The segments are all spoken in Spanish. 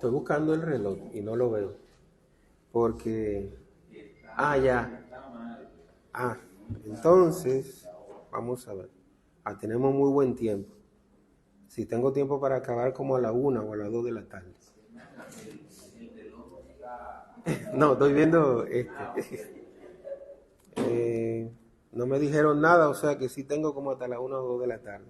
Estoy buscando el reloj y no lo veo. Porque... ya. Entonces, vamos a ver. Tenemos muy buen tiempo. Si tengo tiempo para acabar como a la 1 o a las 2 de la tarde. No, estoy viendo no me dijeron nada, o sea que sí tengo como hasta la 1 o 2 de la tarde.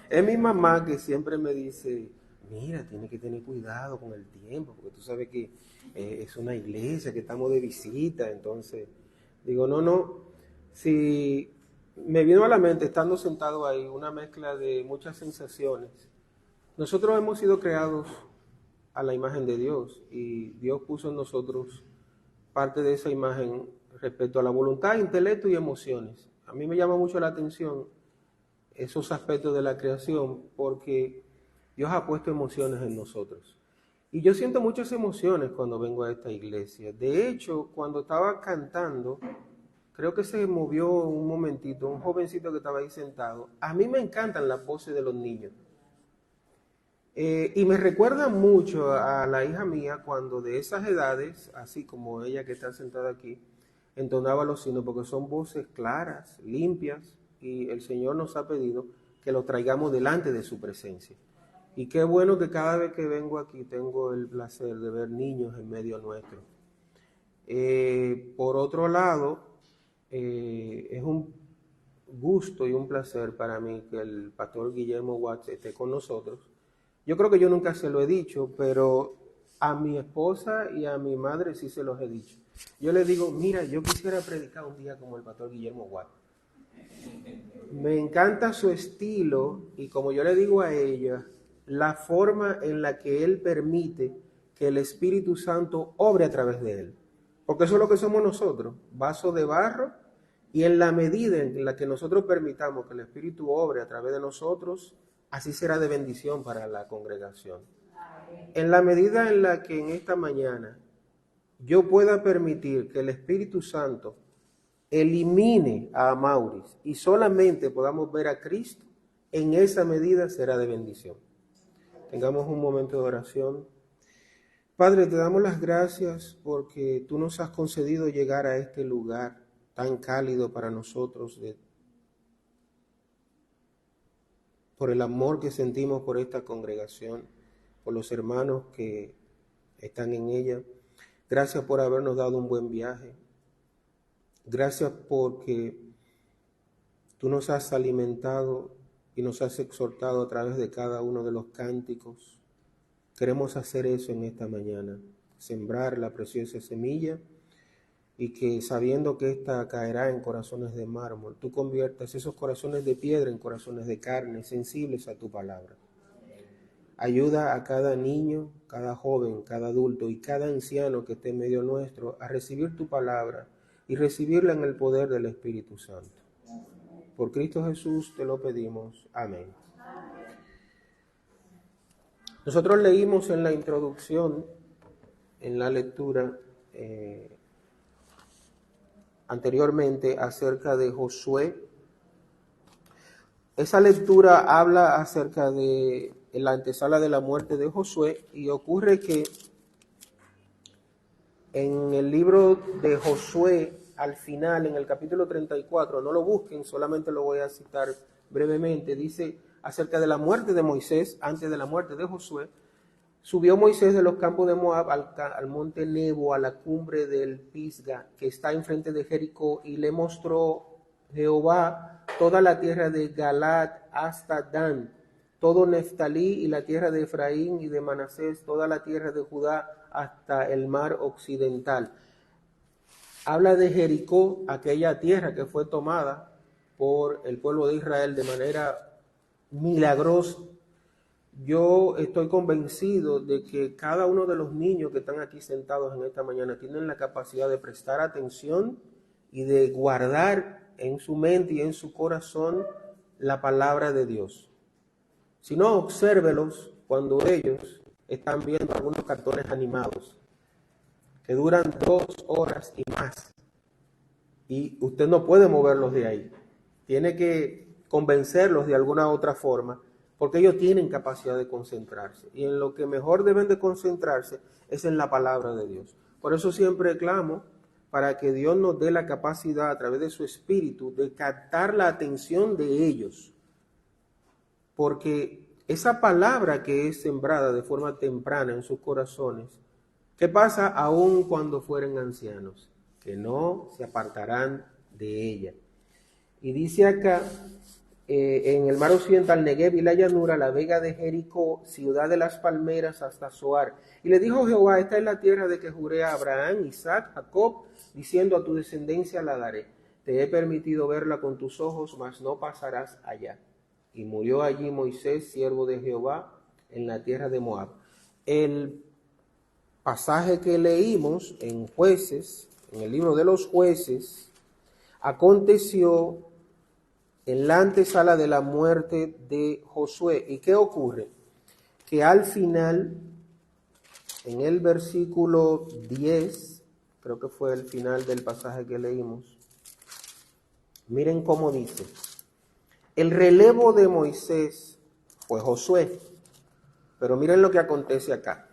Es mi mamá que siempre me dice, mira, tienes que tener cuidado con el tiempo, porque tú sabes que es una iglesia, que estamos de visita, entonces digo, no, si me vino a la mente, estando sentado ahí, una mezcla de muchas sensaciones. Nosotros hemos sido creados a la imagen de Dios y Dios puso en nosotros parte de esa imagen respecto a la voluntad, intelecto y emociones. A mí me llama mucho la atención esos aspectos de la creación porque Dios ha puesto emociones en nosotros. Y yo siento muchas emociones cuando vengo a esta iglesia. De hecho, cuando estaba cantando, creo que se movió un momentito, un jovencito que estaba ahí sentado. A mí me encantan las voces de los niños. Y me recuerda mucho a la hija mía cuando de esas edades, así como ella que está sentada aquí, entonaba los signos, porque son voces claras, limpias, y el Señor nos ha pedido que los traigamos delante de su presencia. Y qué bueno que cada vez que vengo aquí tengo el placer de ver niños en medio nuestro. Por otro lado, es un gusto y un placer para mí que el pastor Guillermo Watts esté con nosotros. Yo creo que yo nunca se lo he dicho, pero a mi esposa y a mi madre sí se los he dicho. Yo les digo, mira, yo quisiera predicar un día como el pastor Guillermo Watts. Me encanta su estilo y como yo le digo a ella, la forma en la que él permite que el Espíritu Santo obre a través de él. Porque eso es lo que somos nosotros, vasos de barro, y en la medida en la que nosotros permitamos que el Espíritu obre a través de nosotros, así será de bendición para la congregación. En la medida en la que en esta mañana yo pueda permitir que el Espíritu Santo elimine a Amauris y solamente podamos ver a Cristo, en esa medida será de bendición. Tengamos un momento de oración. Padre, te damos las gracias porque tú nos has concedido llegar a este lugar tan cálido para nosotros, por el amor que sentimos por esta congregación, por los hermanos que están en ella. Gracias por habernos dado un buen viaje. Gracias porque tú nos has alimentado y nos has exhortado a través de cada uno de los cánticos. Queremos hacer eso en esta mañana, sembrar la preciosa semilla y que sabiendo que ésta caerá en corazones de mármol, tú conviertas esos corazones de piedra en corazones de carne, sensibles a tu palabra. Ayuda a cada niño, cada joven, cada adulto y cada anciano que esté en medio nuestro a recibir tu palabra y recibirla en el poder del Espíritu Santo. Por Cristo Jesús te lo pedimos. Amén. Nosotros leímos en la introducción, en la lectura anteriormente acerca de Josué. Esa lectura habla acerca de la antesala de la muerte de Josué y ocurre que en el libro de Josué, al final, en el capítulo 34, no lo busquen, solamente lo voy a citar brevemente, dice acerca de la muerte de Moisés, antes de la muerte de Josué, subió Moisés de los campos de Moab al monte Nebo, a la cumbre del Pisga, que está enfrente de Jericó, y le mostró Jehová toda la tierra de Galaad hasta Dan, todo Neftalí y la tierra de Efraín y de Manasés, toda la tierra de Judá hasta el mar occidental. Habla de Jericó, aquella tierra que fue tomada por el pueblo de Israel de manera milagrosa. Yo estoy convencido de que cada uno de los niños que están aquí sentados en esta mañana tienen la capacidad de prestar atención y de guardar en su mente y en su corazón la palabra de Dios. Si no, obsérvelos cuando ellos están viendo algunos cartones animados que duran 2 horas y más. Y usted no puede moverlos de ahí. Tiene que convencerlos de alguna otra forma porque ellos tienen capacidad de concentrarse. Y en lo que mejor deben de concentrarse es en la palabra de Dios. Por eso siempre clamo para que Dios nos dé la capacidad a través de su Espíritu de captar la atención de ellos. Porque esa palabra que es sembrada de forma temprana en sus corazones, ¿qué pasa aún cuando fueren ancianos? Que no se apartarán de ella. Y dice acá, en el mar occidental, Negev y la llanura, la vega de Jericó, ciudad de las palmeras hasta Zoar. Y le dijo Jehová, esta es la tierra de que juré a Abraham, Isaac, Jacob, diciendo a tu descendencia la daré. Te he permitido verla con tus ojos, mas no pasarás allá. Y murió allí Moisés, siervo de Jehová, en la tierra de Moab. El pasaje que leímos en Jueces, en el libro de los Jueces, aconteció en la antesala de la muerte de Josué. ¿Y qué ocurre? Que al final, en el versículo 10, creo que fue el final del pasaje que leímos, miren cómo dice: el relevo de Moisés fue Josué, pero miren lo que acontece acá.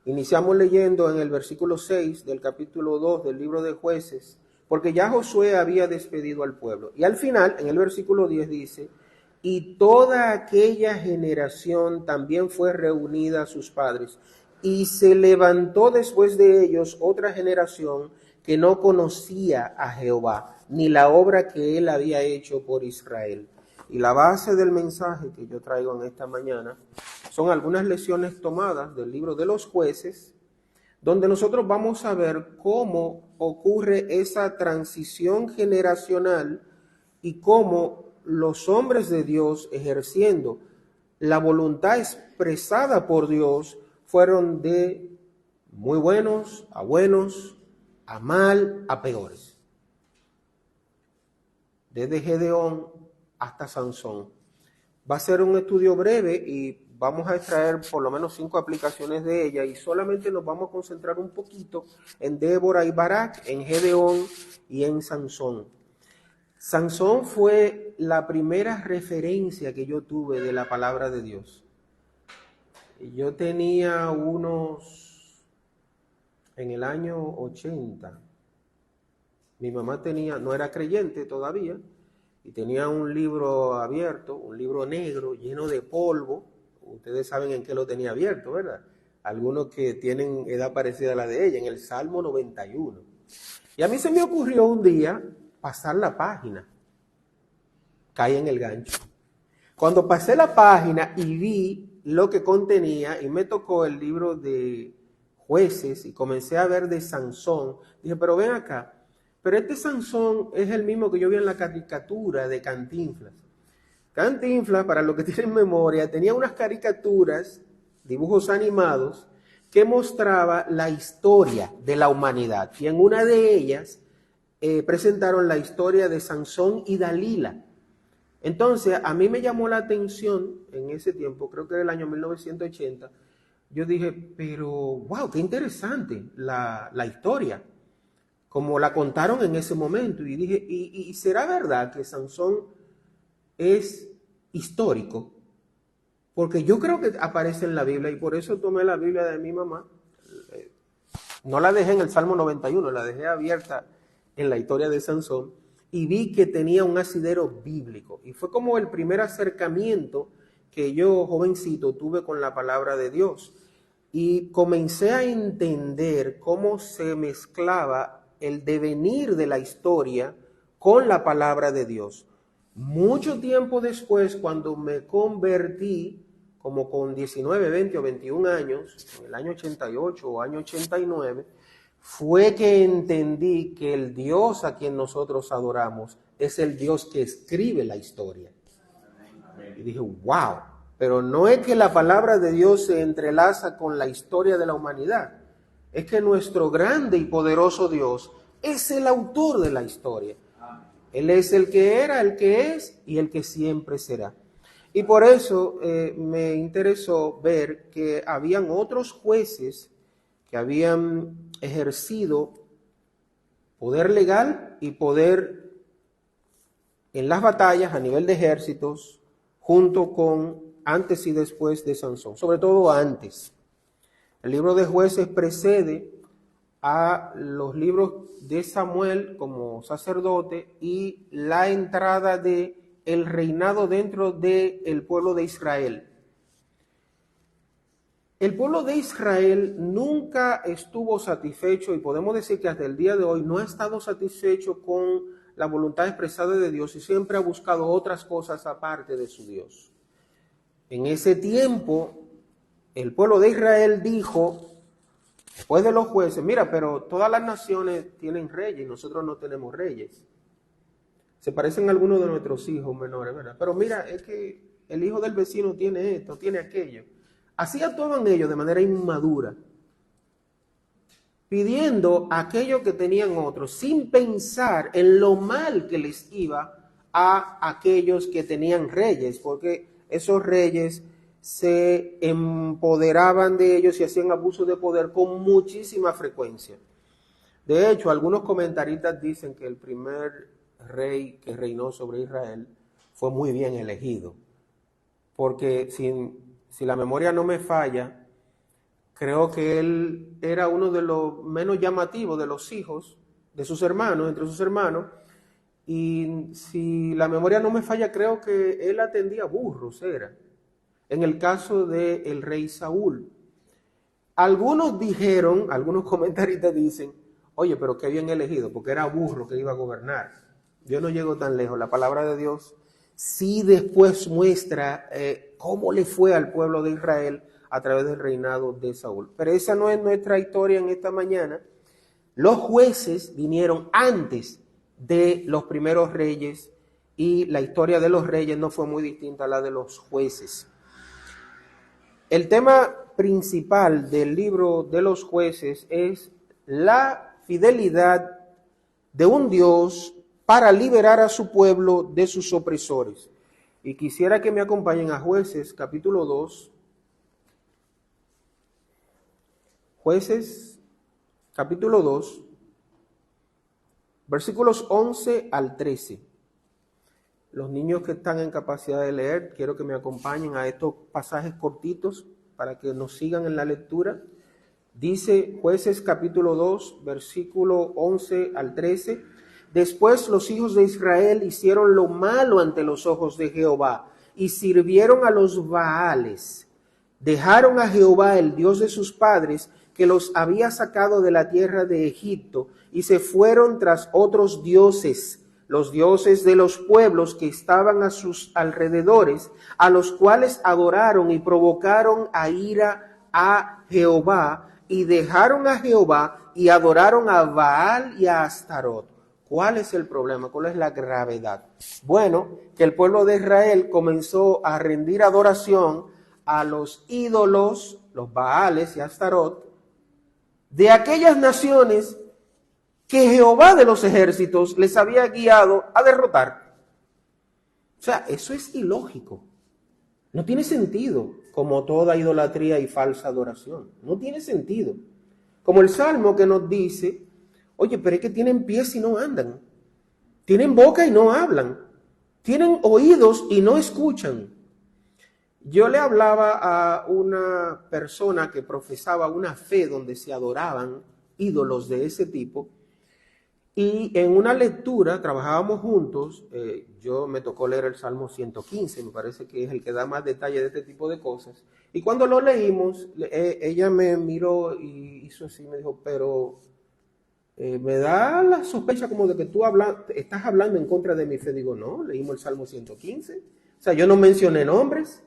Iniciamos leyendo en el versículo 6 del capítulo 2 del libro de Jueces, porque ya Josué había despedido al pueblo. Y al final, en el versículo 10 dice, y toda aquella generación también fue reunida a sus padres, y se levantó después de ellos otra generación que no conocía a Jehová, ni la obra que él había hecho por Israel. Y la base del mensaje que yo traigo en esta mañana son algunas lecciones tomadas del libro de los Jueces, donde nosotros vamos a ver cómo ocurre esa transición generacional y cómo los hombres de Dios, ejerciendo la voluntad expresada por Dios, fueron de muy buenos, a mal, a peores. Desde Gedeón hasta Sansón. Va a ser un estudio breve y vamos a extraer por lo menos 5 aplicaciones de ella y solamente nos vamos a concentrar un poquito en Débora y Barak, en Gedeón y en Sansón. Sansón fue la primera referencia que yo tuve de la palabra de Dios. Yo tenía en el año 80, mi mamá no era creyente todavía, y tenía un libro abierto, un libro negro lleno de polvo. Ustedes saben en qué lo tenía abierto, ¿verdad? Algunos que tienen edad parecida a la de ella, en el Salmo 91. Y a mí se me ocurrió un día pasar la página. Caí en el gancho. Cuando pasé la página y vi lo que contenía, y me tocó el libro de Jueces, y comencé a ver de Sansón, dije, pero ven acá, pero este Sansón es el mismo que yo vi en la caricatura de Cantinflas. Cantinflas, para los que tienen memoria, tenía unas caricaturas, dibujos animados, que mostraba la historia de la humanidad. Y en una de ellas presentaron la historia de Sansón y Dalila. Entonces, a mí me llamó la atención en ese tiempo, creo que era el año 1980, yo dije, pero wow, qué interesante la historia, como la contaron en ese momento. Y dije, ¿y será verdad que Sansón es histórico? Porque yo creo que aparece en la Biblia y por eso tomé la Biblia de mi mamá. No la dejé en el Salmo 91, la dejé abierta en la historia de Sansón y vi que tenía un asidero bíblico. Y fue como el primer acercamiento que yo, jovencito, tuve con la palabra de Dios. Y comencé a entender cómo se mezclaba el devenir de la historia con la palabra de Dios. Mucho tiempo después, cuando me convertí, como con 19, 20 o 21 años, en el año 88 o año 89, fue que entendí que el Dios a quien nosotros adoramos es el Dios que escribe la historia. Y dije, wow, pero no es que la palabra de Dios se entrelaza con la historia de la humanidad, es que nuestro grande y poderoso Dios es el autor de la historia. Él es el que era, el que es y el que siempre será. Y por eso me interesó ver que habían otros jueces que habían ejercido poder legal y poder en las batallas a nivel de ejércitos, junto con antes y después de Sansón, sobre todo antes. El libro de Jueces precede a los libros de Samuel como sacerdote y la entrada de el reinado dentro del pueblo de Israel. El pueblo de Israel nunca estuvo satisfecho, y podemos decir que hasta el día de hoy no ha estado satisfecho con la voluntad expresada de Dios y siempre ha buscado otras cosas aparte de su Dios. En ese tiempo, el pueblo de Israel dijo, después de los jueces, mira, pero todas las naciones tienen reyes y nosotros no tenemos reyes. Se parecen a algunos de nuestros hijos menores, ¿verdad? Pero mira, es que el hijo del vecino tiene esto, tiene aquello. Así actuaban ellos de manera inmadura, pidiendo aquello que tenían otros, sin pensar en lo mal que les iba a aquellos que tenían reyes, porque esos reyes se empoderaban de ellos y hacían abuso de poder con muchísima frecuencia. De hecho, algunos comentaristas dicen que el primer rey que reinó sobre Israel fue muy bien elegido, porque si la memoria no me falla, creo que él era uno de los menos llamativos de los hijos de sus hermanos, entre sus hermanos, y si la memoria no me falla, creo que él atendía burros, era, en el caso del rey Saúl. Algunos comentaristas dicen, oye, pero qué bien elegido, porque era burro que iba a gobernar. Yo no llego tan lejos, la palabra de Dios sí después muestra cómo le fue al pueblo de Israel a través del reinado de Saúl. Pero esa no es nuestra historia en esta mañana. Los jueces vinieron antes de los primeros reyes y la historia de los reyes no fue muy distinta a la de los jueces. El tema principal del libro de los jueces es la fidelidad de un Dios para liberar a su pueblo de sus opresores. Y quisiera que me acompañen a Jueces, capítulo 2. Jueces, capítulo 2, versículos 11 al 13. Los niños que están en capacidad de leer, quiero que me acompañen a estos pasajes cortitos para que nos sigan en la lectura. Dice Jueces capítulo 2, versículo 11 al 13. Después los hijos de Israel hicieron lo malo ante los ojos de Jehová y sirvieron a los Baales. Dejaron a Jehová, el Dios de sus padres, que los había sacado de la tierra de Egipto, y se fueron tras otros dioses, los dioses de los pueblos que estaban a sus alrededores, a los cuales adoraron y provocaron a ira a Jehová, y dejaron a Jehová y adoraron a Baal y a Astarot. ¿Cuál es el problema? ¿Cuál es la gravedad? Bueno, que el pueblo de Israel comenzó a rendir adoración a los ídolos, los Baales y Astarot, de aquellas naciones que Jehová de los ejércitos les había guiado a derrotar. O sea, eso es ilógico. No tiene sentido, como toda idolatría y falsa adoración. No tiene sentido. Como el Salmo que nos dice, oye, pero es que tienen pies y no andan. Tienen boca y no hablan. Tienen oídos y no escuchan. Yo le hablaba a una persona que profesaba una fe donde se adoraban ídolos de ese tipo, y en una lectura, trabajábamos juntos, yo me tocó leer el Salmo 115, me parece que es el que da más detalle de este tipo de cosas, y cuando lo leímos, ella me miró y hizo así, me dijo, pero me da la sospecha como de que tú estás hablando en contra de mi fe. Digo, no, leímos el Salmo 115, o sea, yo no mencioné nombres.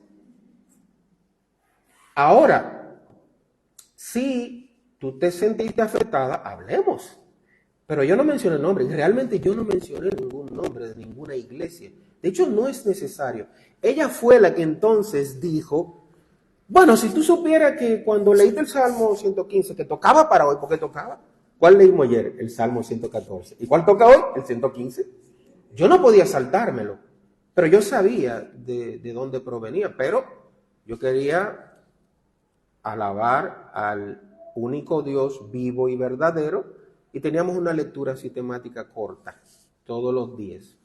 Ahora, si tú te sentiste afectada, hablemos. Pero yo no mencioné nombres, realmente yo no mencioné ningún nombre de ninguna iglesia. De hecho, no es necesario. Ella fue la que entonces dijo, bueno, si tú supieras que cuando leíste el Salmo 115, que tocaba para hoy, ¿por qué tocaba? ¿Cuál leímos ayer? El Salmo 114. ¿Y cuál toca hoy? El 115. Yo no podía saltármelo, pero yo sabía de dónde provenía, pero yo quería alabar al único Dios vivo y verdadero, y teníamos una lectura sistemática corta todos los días.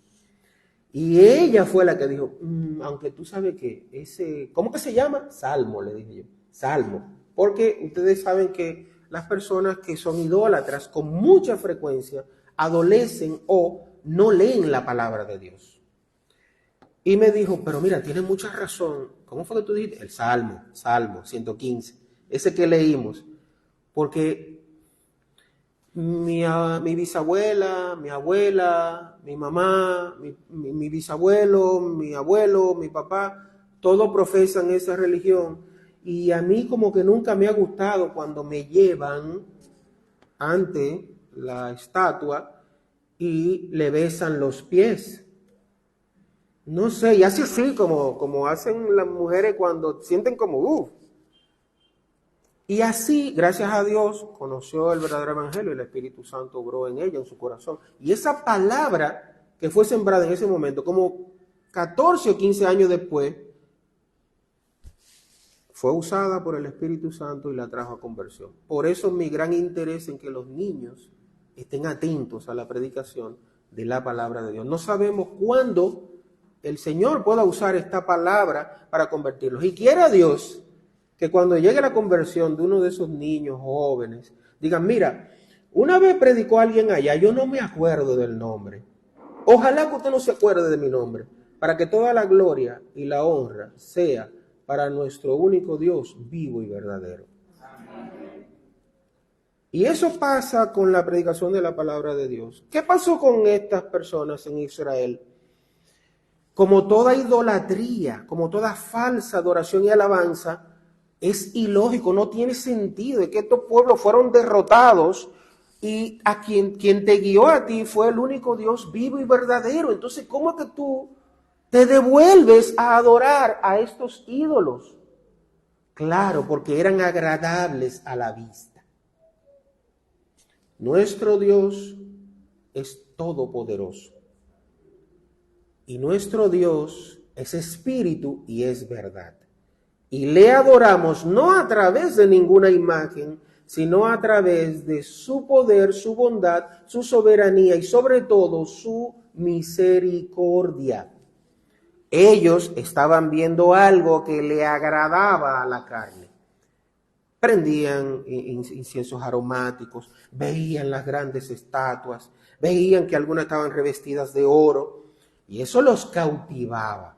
Y ella fue la que dijo, aunque tú sabes que ese, ¿cómo que se llama? Salmo, le dije yo, Salmo. Porque ustedes saben que las personas que son idólatras con mucha frecuencia adolecen o no leen la palabra de Dios. Y me dijo, pero mira, tienes mucha razón. ¿Cómo fue que tú dijiste? El Salmo 115, ese que leímos. Porque mi bisabuela, mi abuela, mi mamá, mi bisabuelo, mi abuelo, mi papá, todos profesan esa religión. Y a mí como que nunca me ha gustado cuando me llevan ante la estatua y le besan los pies. No sé, y hace así como hacen las mujeres cuando sienten como Y así, gracias a Dios, conoció el verdadero evangelio y el Espíritu Santo obró en ella, en su corazón. Y esa palabra que fue sembrada en ese momento, como 14 o 15 años después, fue usada por el Espíritu Santo y la trajo a conversión. Por eso mi gran interés en que los niños estén atentos a la predicación de la palabra de Dios. No sabemos cuándo el Señor pueda usar esta palabra para convertirlos. Y quiera Dios que cuando llegue la conversión de uno de esos niños jóvenes, digan, mira, una vez predicó alguien allá, yo no me acuerdo del nombre. Ojalá que usted no se acuerde de mi nombre, para que toda la gloria y la honra sea para nuestro único Dios vivo y verdadero. Y eso pasa con la predicación de la palabra de Dios. ¿Qué pasó con estas personas en Israel? Como toda idolatría, como toda falsa adoración y alabanza, es ilógico, no tiene sentido. Es que estos pueblos fueron derrotados y a quien te guió a ti fue el único Dios vivo y verdadero. Entonces, ¿cómo es que tú te devuelves a adorar a estos ídolos? Claro, porque eran agradables a la vista. Nuestro Dios es todopoderoso. Y nuestro Dios es espíritu y es verdad. Y le adoramos no a través de ninguna imagen, sino a través de su poder, su bondad, su soberanía y sobre todo su misericordia. Ellos estaban viendo algo que le agradaba a la carne. Prendían inciensos aromáticos, veían las grandes estatuas, veían que algunas estaban revestidas de oro y eso los cautivaba.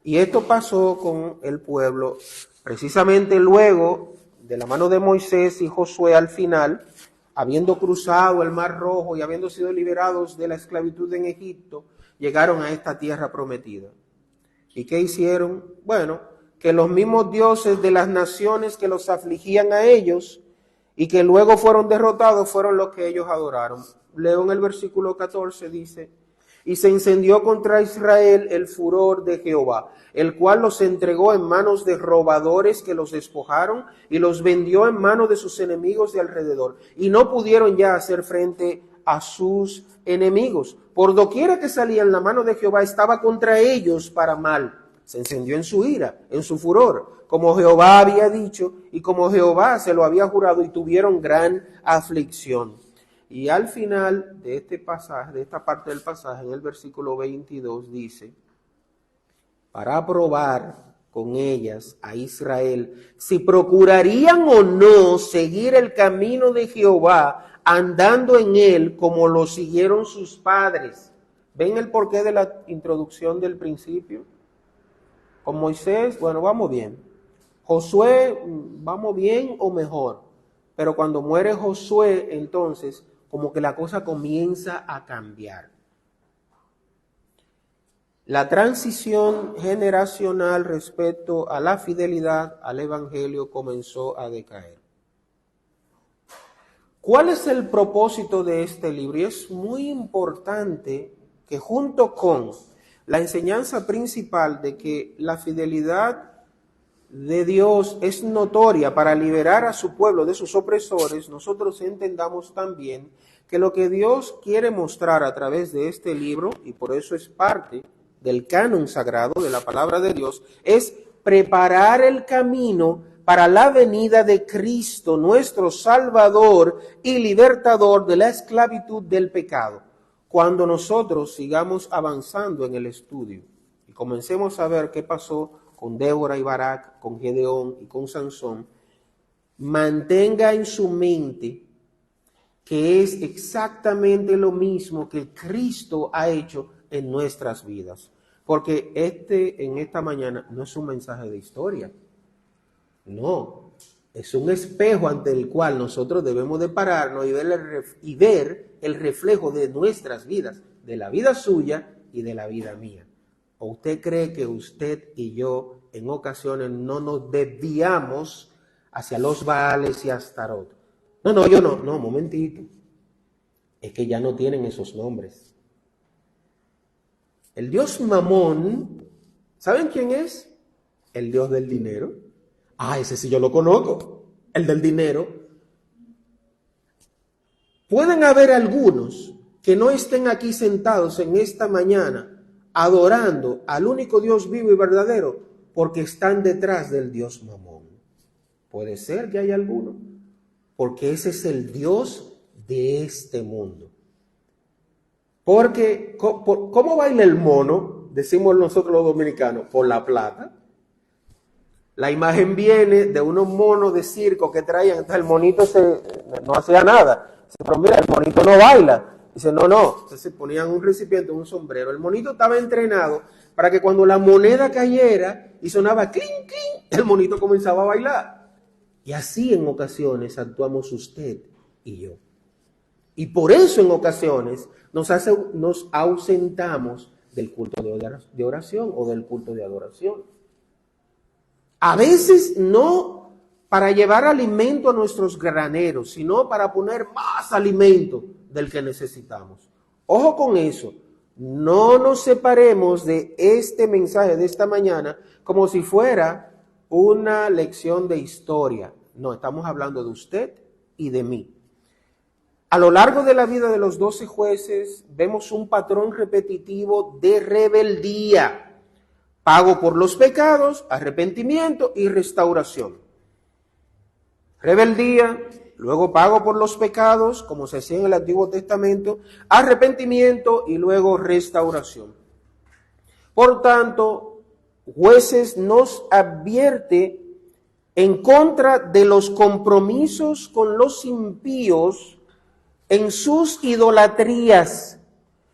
Y esto pasó con el pueblo precisamente luego de la mano de Moisés y Josué al final, habiendo cruzado el Mar Rojo y habiendo sido liberados de la esclavitud en Egipto, llegaron a esta tierra prometida. ¿Y qué hicieron? Bueno, que los mismos dioses de las naciones que los afligían a ellos y que luego fueron derrotados fueron los que ellos adoraron. Leo en el versículo 14, dice: y se encendió contra Israel el furor de Jehová, el cual los entregó en manos de robadores que los despojaron y los vendió en manos de sus enemigos de alrededor. Y no pudieron ya hacer frente a sus enemigos. Por doquiera que salían, la mano de Jehová estaba contra ellos para mal. Se encendió en su ira, en su furor, como Jehová había dicho y como Jehová se lo había jurado, y tuvieron gran aflicción. Y al final de este pasaje, de esta parte del pasaje, en el versículo 22 dice: para probar con ellas a Israel si procurarían o no seguir el camino de Jehová, andando en él como lo siguieron sus padres. ¿Ven el porqué de la introducción del principio? Con Moisés, bueno, vamos bien. Josué, vamos bien o mejor. Pero cuando muere Josué, entonces como que la cosa comienza a cambiar. La transición generacional respecto a la fidelidad al Evangelio comenzó a decaer. ¿Cuál es el propósito de este libro? Y es muy importante que junto con la enseñanza principal de que la fidelidad de Dios es notoria para liberar a su pueblo de sus opresores, nosotros entendamos también que lo que Dios quiere mostrar a través de este libro, y por eso es parte del canon sagrado de la palabra de Dios, es preparar el camino para la venida de Cristo, nuestro Salvador y libertador de la esclavitud del pecado. cuando nosotros sigamos avanzando en el estudio y comencemos a ver qué pasó con Débora y Barak, con Gedeón y con Sansón, mantenga en su mente que es exactamente lo mismo que Cristo ha hecho en nuestras vidas. Porque en esta mañana no es un mensaje de historia, no, es un espejo ante el cual nosotros debemos de pararnos y ver el reflejo de nuestras vidas, de la vida suya y de la vida mía. ¿O usted cree que usted y yo en ocasiones no nos desviamos hacia los Baales y Astarot? No, yo no, momentito. Es que ya no tienen esos nombres. El dios Mamón, ¿saben quién es? El dios del dinero. Ese sí yo lo conozco, el del dinero. Pueden haber algunos que no estén aquí sentados en esta mañana adorando al único Dios vivo y verdadero porque están detrás del dios Mamón. Puede ser que haya alguno, porque ese es el Dios de este mundo. Porque, ¿cómo baila el mono? Decimos nosotros los dominicanos, por la plata. La imagen viene de unos monos de circo que traían, entonces el monito no hacía nada. Dice, pero mira, el monito no baila. Dice, no. Entonces ponían un recipiente, un sombrero. El monito estaba entrenado para que cuando la moneda cayera y sonaba clink, clink, el monito comenzaba a bailar. Y así en ocasiones actuamos usted y yo. Y por eso en ocasiones nos ausentamos del culto de oración o del culto de adoración. A veces no para llevar alimento a nuestros graneros, sino para poner más alimento del que necesitamos. Ojo con eso, no nos separemos de este mensaje de esta mañana como si fuera una lección de historia. No, estamos hablando de usted y de mí. A lo largo de la vida de los 12 jueces vemos un patrón repetitivo de rebeldía. Pago por los pecados, arrepentimiento y restauración. Rebeldía, luego pago por los pecados, como se hacía en el Antiguo Testamento, arrepentimiento y luego restauración. Por tanto, Jueces nos advierte en contra de los compromisos con los impíos en sus idolatrías.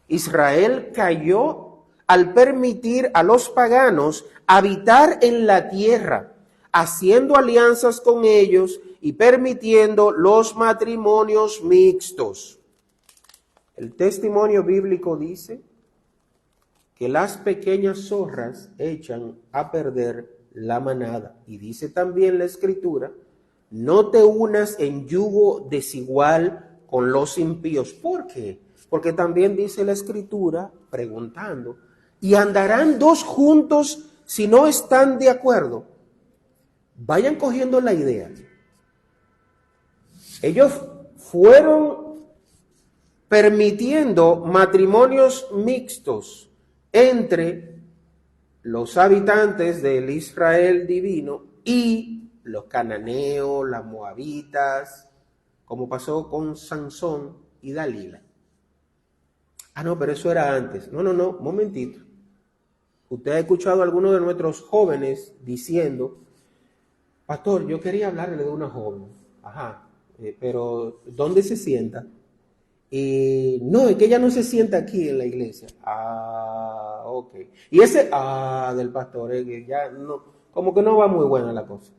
Israel cayó al permitir a los paganos habitar en la tierra, haciendo alianzas con ellos y permitiendo los matrimonios mixtos. El testimonio bíblico dice que las pequeñas zorras echan a perder la manada. Y dice también la Escritura, no te unas en yugo desigual con los impíos. ¿Por qué? Porque también dice la Escritura, preguntando, ¿y andarán dos juntos si no están de acuerdo? Vayan cogiendo la idea. Ellos fueron permitiendo matrimonios mixtos entre los habitantes del Israel divino y los cananeos, las moabitas, como pasó con Sansón y Dalila. No, pero eso era antes. No, momentito. Usted ha escuchado a algunos de nuestros jóvenes diciendo, pastor, yo quería hablarle de una joven. Pero ¿dónde se sienta? No, es que ella no se sienta aquí en la iglesia. Ok. Y ese, del pastor, ya no, como que no va muy buena la cosa.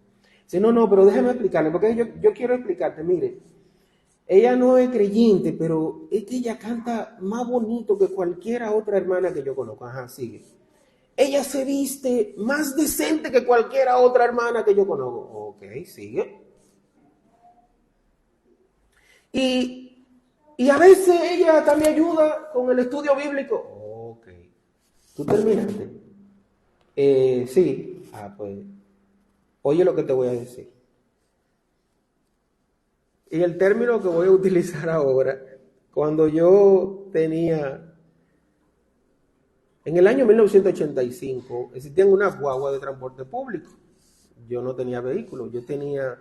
Dice, no, pero déjame explicarle, porque yo quiero explicarte, mire, ella no es creyente, pero es que ella canta más bonito que cualquier otra hermana que yo conozco. Sigue. Ella se viste más decente que cualquier otra hermana que yo conozco. Ok, sigue. Y a veces ella también ayuda con el estudio bíblico. Ok. ¿Tú terminaste? Sí. Pues, oye lo que te voy a decir. Y el término que voy a utilizar ahora, cuando yo tenía, en el año 1985, existían unas guaguas de transporte público. Yo no tenía vehículo, yo tenía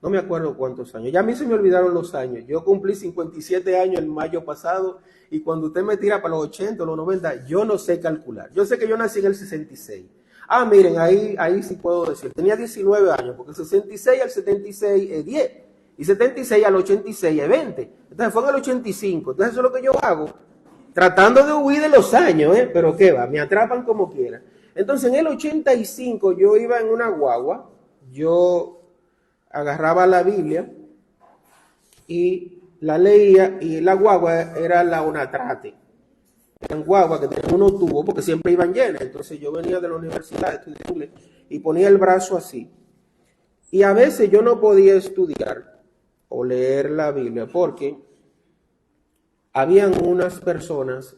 No me acuerdo cuántos años. Ya a mí se me olvidaron los años. Yo cumplí 57 años el mayo pasado y cuando usted me tira para los 80, los 90, yo no sé calcular. Yo sé que yo nací en el 66. Ah, miren, ahí sí puedo decir. Tenía 19 años, porque 66 al 76 es 10. Y 76 al 86 es 20. Entonces fue en el 85. Entonces eso es lo que yo hago, tratando de huir de los años, pero qué va, me atrapan como quiera. Entonces en el 85 yo iba en una guagua, yo agarraba la Biblia y la leía, y la guagua era la Onatrate. Eran guaguas que tenían unos tubos porque siempre iban llenas. Entonces yo venía de la universidad, estudié inglés, y ponía el brazo así. Y a veces yo no podía estudiar o leer la Biblia porque habían unas personas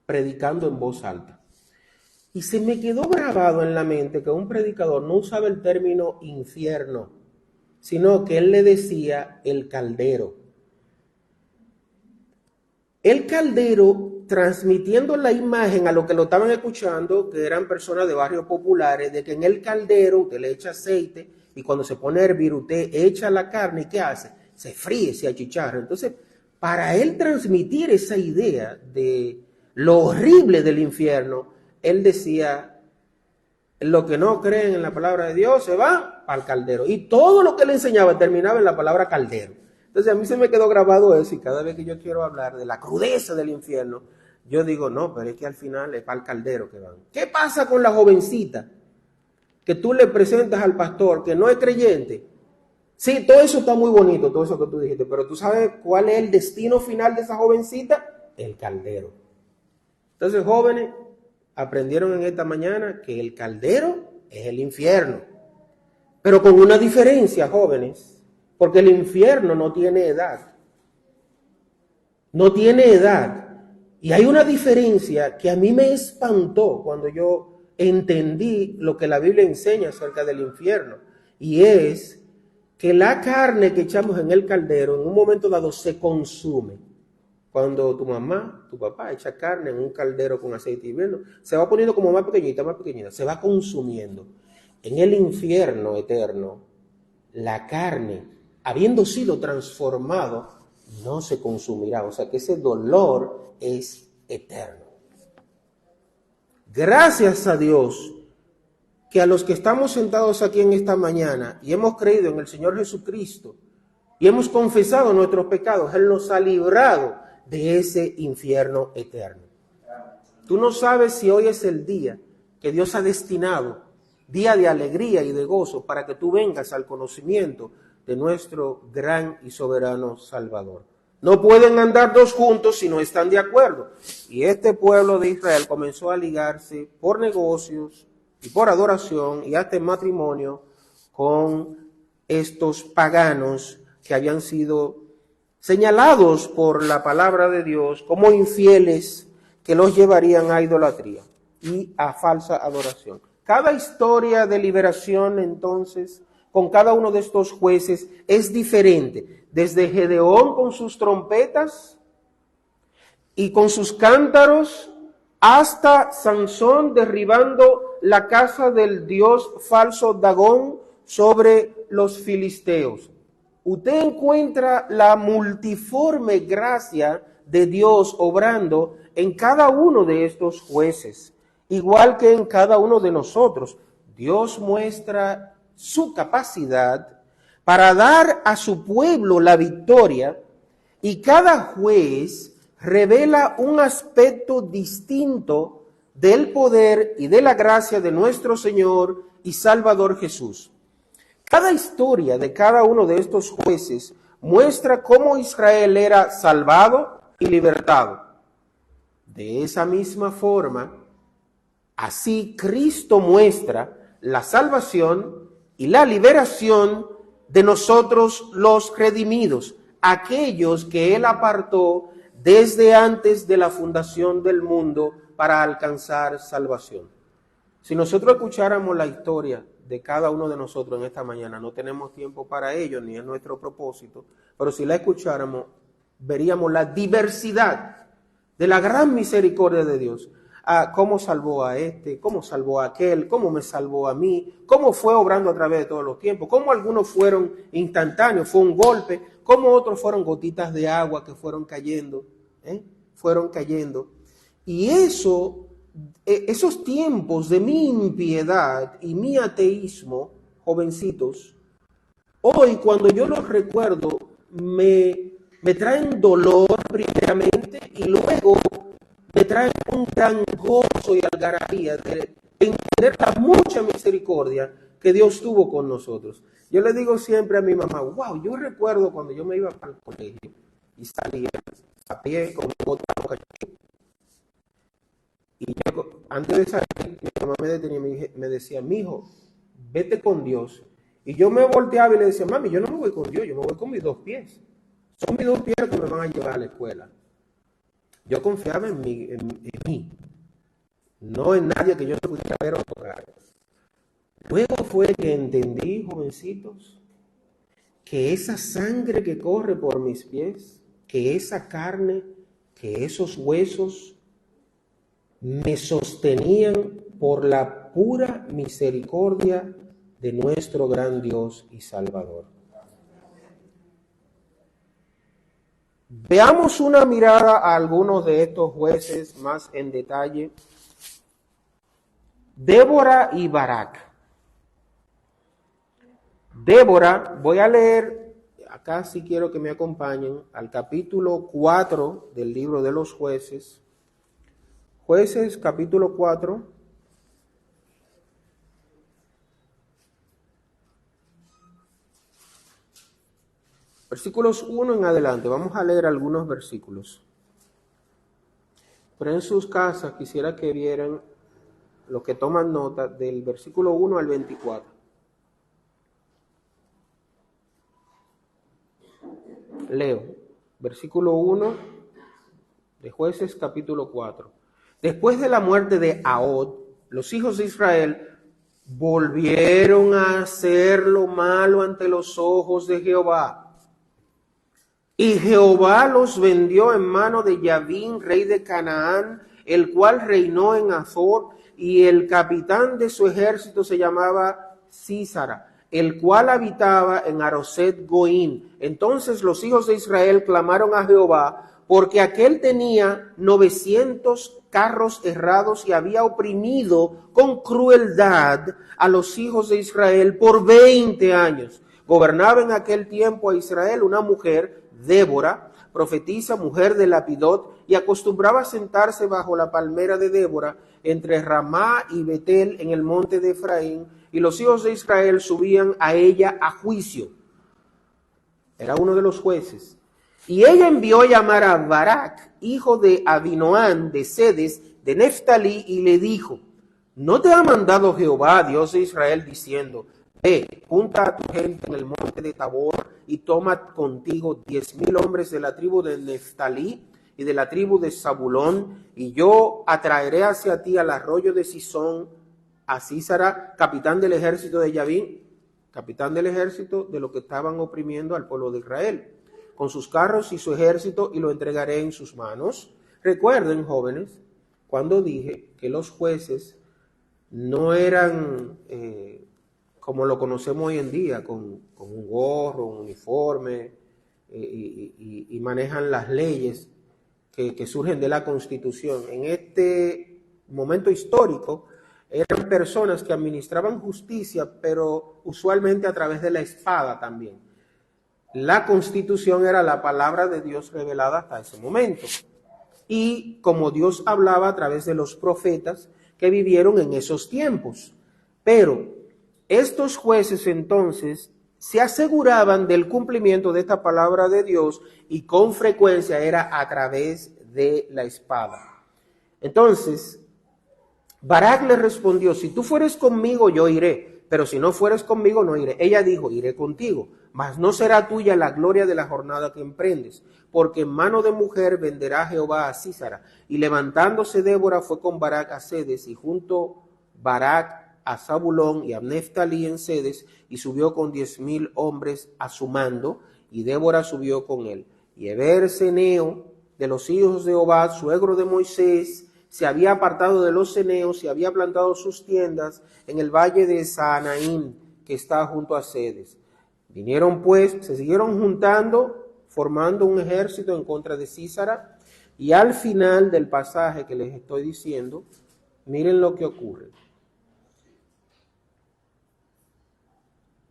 predicando en voz alta. Y se me quedó grabado en la mente que un predicador no usaba el término infierno, sino que él le decía el caldero. El caldero, transmitiendo la imagen a los que lo estaban escuchando, que eran personas de barrios populares, de que en el caldero usted le echa aceite y cuando se pone a hervir usted echa la carne y ¿qué hace? Se fríe, se achicharra. Entonces, para él transmitir esa idea de lo horrible del infierno, él decía, lo que no creen en la palabra de Dios se va al caldero. Y todo lo que le enseñaba terminaba en la palabra caldero. Entonces a mí se me quedó grabado eso y cada vez que yo quiero hablar de la crudeza del infierno, yo digo, no, pero es que al final es para el caldero que van. ¿Qué pasa con la jovencita que tú le presentas al pastor que no es creyente? Sí, todo eso está muy bonito, todo eso que tú dijiste, pero ¿tú sabes cuál es el destino final de esa jovencita? El caldero. Entonces, jóvenes, aprendieron en esta mañana que el caldero es el infierno. Pero con una diferencia, jóvenes, porque el infierno no tiene edad. No tiene edad. Y hay una diferencia que a mí me espantó cuando yo entendí lo que la Biblia enseña acerca del infierno. Y es que la carne que echamos en el caldero en un momento dado se consume. Cuando tu mamá, tu papá echa carne en un caldero con aceite hirviendo, se va poniendo como más pequeñita, se va consumiendo. En el infierno eterno, la carne, habiendo sido transformado, no se consumirá. O sea que ese dolor es eterno. Gracias a Dios que a los que estamos sentados aquí en esta mañana y hemos creído en el Señor Jesucristo y hemos confesado nuestros pecados, Él nos ha librado de ese infierno eterno. Tú no sabes si hoy es el día que Dios ha destinado, día de alegría y de gozo, para que tú vengas al conocimiento de nuestro gran y soberano Salvador. No pueden andar dos juntos si no están de acuerdo. Y este pueblo de Israel comenzó a ligarse por negocios y por adoración y hasta en matrimonio con estos paganos que habían sido señalados por la palabra de Dios como infieles que los llevarían a idolatría y a falsa adoración. Cada historia de liberación, entonces, con cada uno de estos jueces es diferente. Desde Gedeón con sus trompetas y con sus cántaros, hasta Sansón derribando la casa del dios falso Dagón sobre los filisteos. Usted encuentra la multiforme gracia de Dios obrando en cada uno de estos jueces, igual que en cada uno de nosotros. Dios muestra su capacidad para dar a su pueblo la victoria y cada juez revela un aspecto distinto del poder y de la gracia de nuestro Señor y Salvador Jesús. Cada historia de cada uno de estos jueces muestra cómo Israel era salvado y libertado. De esa misma forma, así Cristo muestra la salvación y la liberación de nosotros los redimidos, aquellos que Él apartó desde antes de la fundación del mundo para alcanzar salvación. Si nosotros escucháramos la historia de cada uno de nosotros en esta mañana, no tenemos tiempo para ello, ni es nuestro propósito, pero si la escucháramos, veríamos la diversidad de la gran misericordia de Dios. cómo salvó a este, cómo salvó a aquel, cómo me salvó a mí, cómo fue obrando a través de todos los tiempos, cómo algunos fueron instantáneos, fue un golpe, cómo otros fueron gotitas de agua que fueron cayendo, fueron cayendo. Y esos tiempos de mi impiedad y mi ateísmo, jovencitos, hoy cuando yo los recuerdo, me traen dolor primeramente y luego me traen un gran gozo y algarabía de entender la mucha misericordia que Dios tuvo con nosotros. Yo le digo siempre a mi mamá, wow, yo recuerdo cuando yo me iba para el colegio y salía a pie con otra cachorro. Y yo, antes de salir, mi mamá me detenía y me decía, mijo, vete con Dios. Y yo me volteaba y le decía, mami, yo no me voy con Dios, yo me voy con mis 2 pies. Son mis 2 pies que me van a llevar a la escuela. Yo confiaba en mí, no en nadie que yo no pudiera ver o tocar. Luego fue que entendí, jovencitos, que esa sangre que corre por mis pies, que esa carne, que esos huesos me sostenían por la pura misericordia de nuestro gran Dios y Salvador. Veamos una mirada a algunos de estos jueces más en detalle. Débora y Barak. Débora, voy a leer, acá sí quiero que me acompañen, al capítulo 4 del libro de los jueces. Jueces, capítulo 4. Versículos 1 en adelante. Vamos a leer algunos versículos. Pero en sus casas quisiera que vieran, los que toman nota, del versículo 1 al 24. Leo, versículo 1 de Jueces, capítulo 4. Después de la muerte de Ahod, los hijos de Israel volvieron a hacer lo malo ante los ojos de Jehová. Y Jehová los vendió en mano de Yavín, rey de Canaán, el cual reinó en Azor, y el capitán de su ejército se llamaba Sísara, el cual habitaba en Aroset Goín. Entonces los hijos de Israel clamaron a Jehová, porque aquél tenía 900 carros herrados y había oprimido con crueldad a los hijos de Israel por 20 años. Gobernaba en aquel tiempo a Israel una mujer, Débora, profetisa, mujer de Lapidot, y acostumbraba a sentarse bajo la palmera de Débora entre Ramá y Betel en el monte de Efraín, y los hijos de Israel subían a ella a juicio. Era uno de los jueces. Y ella envió a llamar a Barak, hijo de Abinoam, de Sedes, de Neftalí, y le dijo, ¿no te ha mandado Jehová, Dios de Israel, diciendo, ve, junta a tu gente en el monte de Tabor y toma contigo 10,000 hombres de la tribu de Neftalí y de la tribu de Zabulón, y yo atraeré hacia ti al arroyo de Sisón a Sísara, capitán del ejército de Yavín, capitán del ejército de los que estaban oprimiendo al pueblo de Israel, con sus carros y su ejército, y lo entregaré en sus manos. Recuerden, jóvenes, cuando dije que los jueces no eran como lo conocemos hoy en día, con un gorro, un uniforme, y manejan las leyes que surgen de la Constitución. En este momento histórico, eran personas que administraban justicia, pero usualmente a través de la espada también. La Constitución era la palabra de Dios revelada hasta ese momento. Y como Dios hablaba a través de los profetas que vivieron en esos tiempos. Pero estos jueces entonces se aseguraban del cumplimiento de esta palabra de Dios, y con frecuencia era a través de la espada. Entonces, Barak le respondió, si tú fueres conmigo, yo iré, pero si no fueres conmigo, no iré. Ella dijo, iré contigo, mas no será tuya la gloria de la jornada que emprendes, porque en mano de mujer venderá Jehová a Sísara. Y levantándose Débora fue con Barak a Sedes, y junto Barak a Zabulón y a Neftalí en Sedes, y subió con 10,000 hombres a su mando, y Débora subió con él. Y Heber Seneo, de los hijos de Obad, suegro de Moisés, se había apartado de los ceneos y había plantado sus tiendas en el valle de Saanaim, que está junto a Cedes. Vinieron pues, se siguieron juntando, formando un ejército en contra de Sísara, y al final del pasaje que les estoy diciendo, miren lo que ocurre.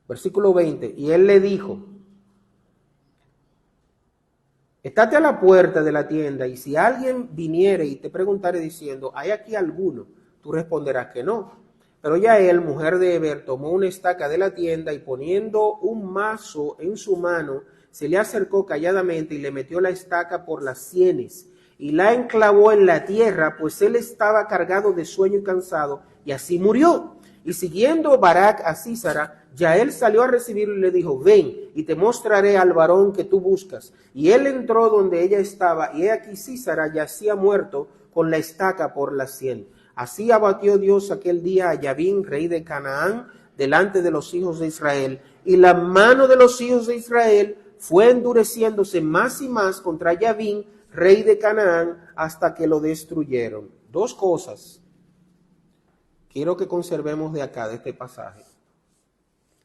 Versículo 20, y él le dijo: estate a la puerta de la tienda, y si alguien viniere y te preguntare diciendo, ¿hay aquí alguno? Tú responderás que no. Pero ya él, mujer de Heber, tomó una estaca de la tienda y poniendo un mazo en su mano, se le acercó calladamente y le metió la estaca por las sienes y la enclavó en la tierra, pues él estaba cargado de sueño y cansado, y así murió. Y siguiendo Barak a Sísara, Yael salió a recibirlo y le dijo: ven, y te mostraré al varón que tú buscas. Y él entró donde ella estaba, y he aquí Sísara yacía muerto con la estaca por la sien. Así abatió Dios aquel día a Yabín, rey de Canaán, delante de los hijos de Israel. Y la mano de los hijos de Israel fue endureciéndose más y más contra Yabín, rey de Canaán, hasta que lo destruyeron. Dos cosas quiero que conservemos de acá, de este pasaje.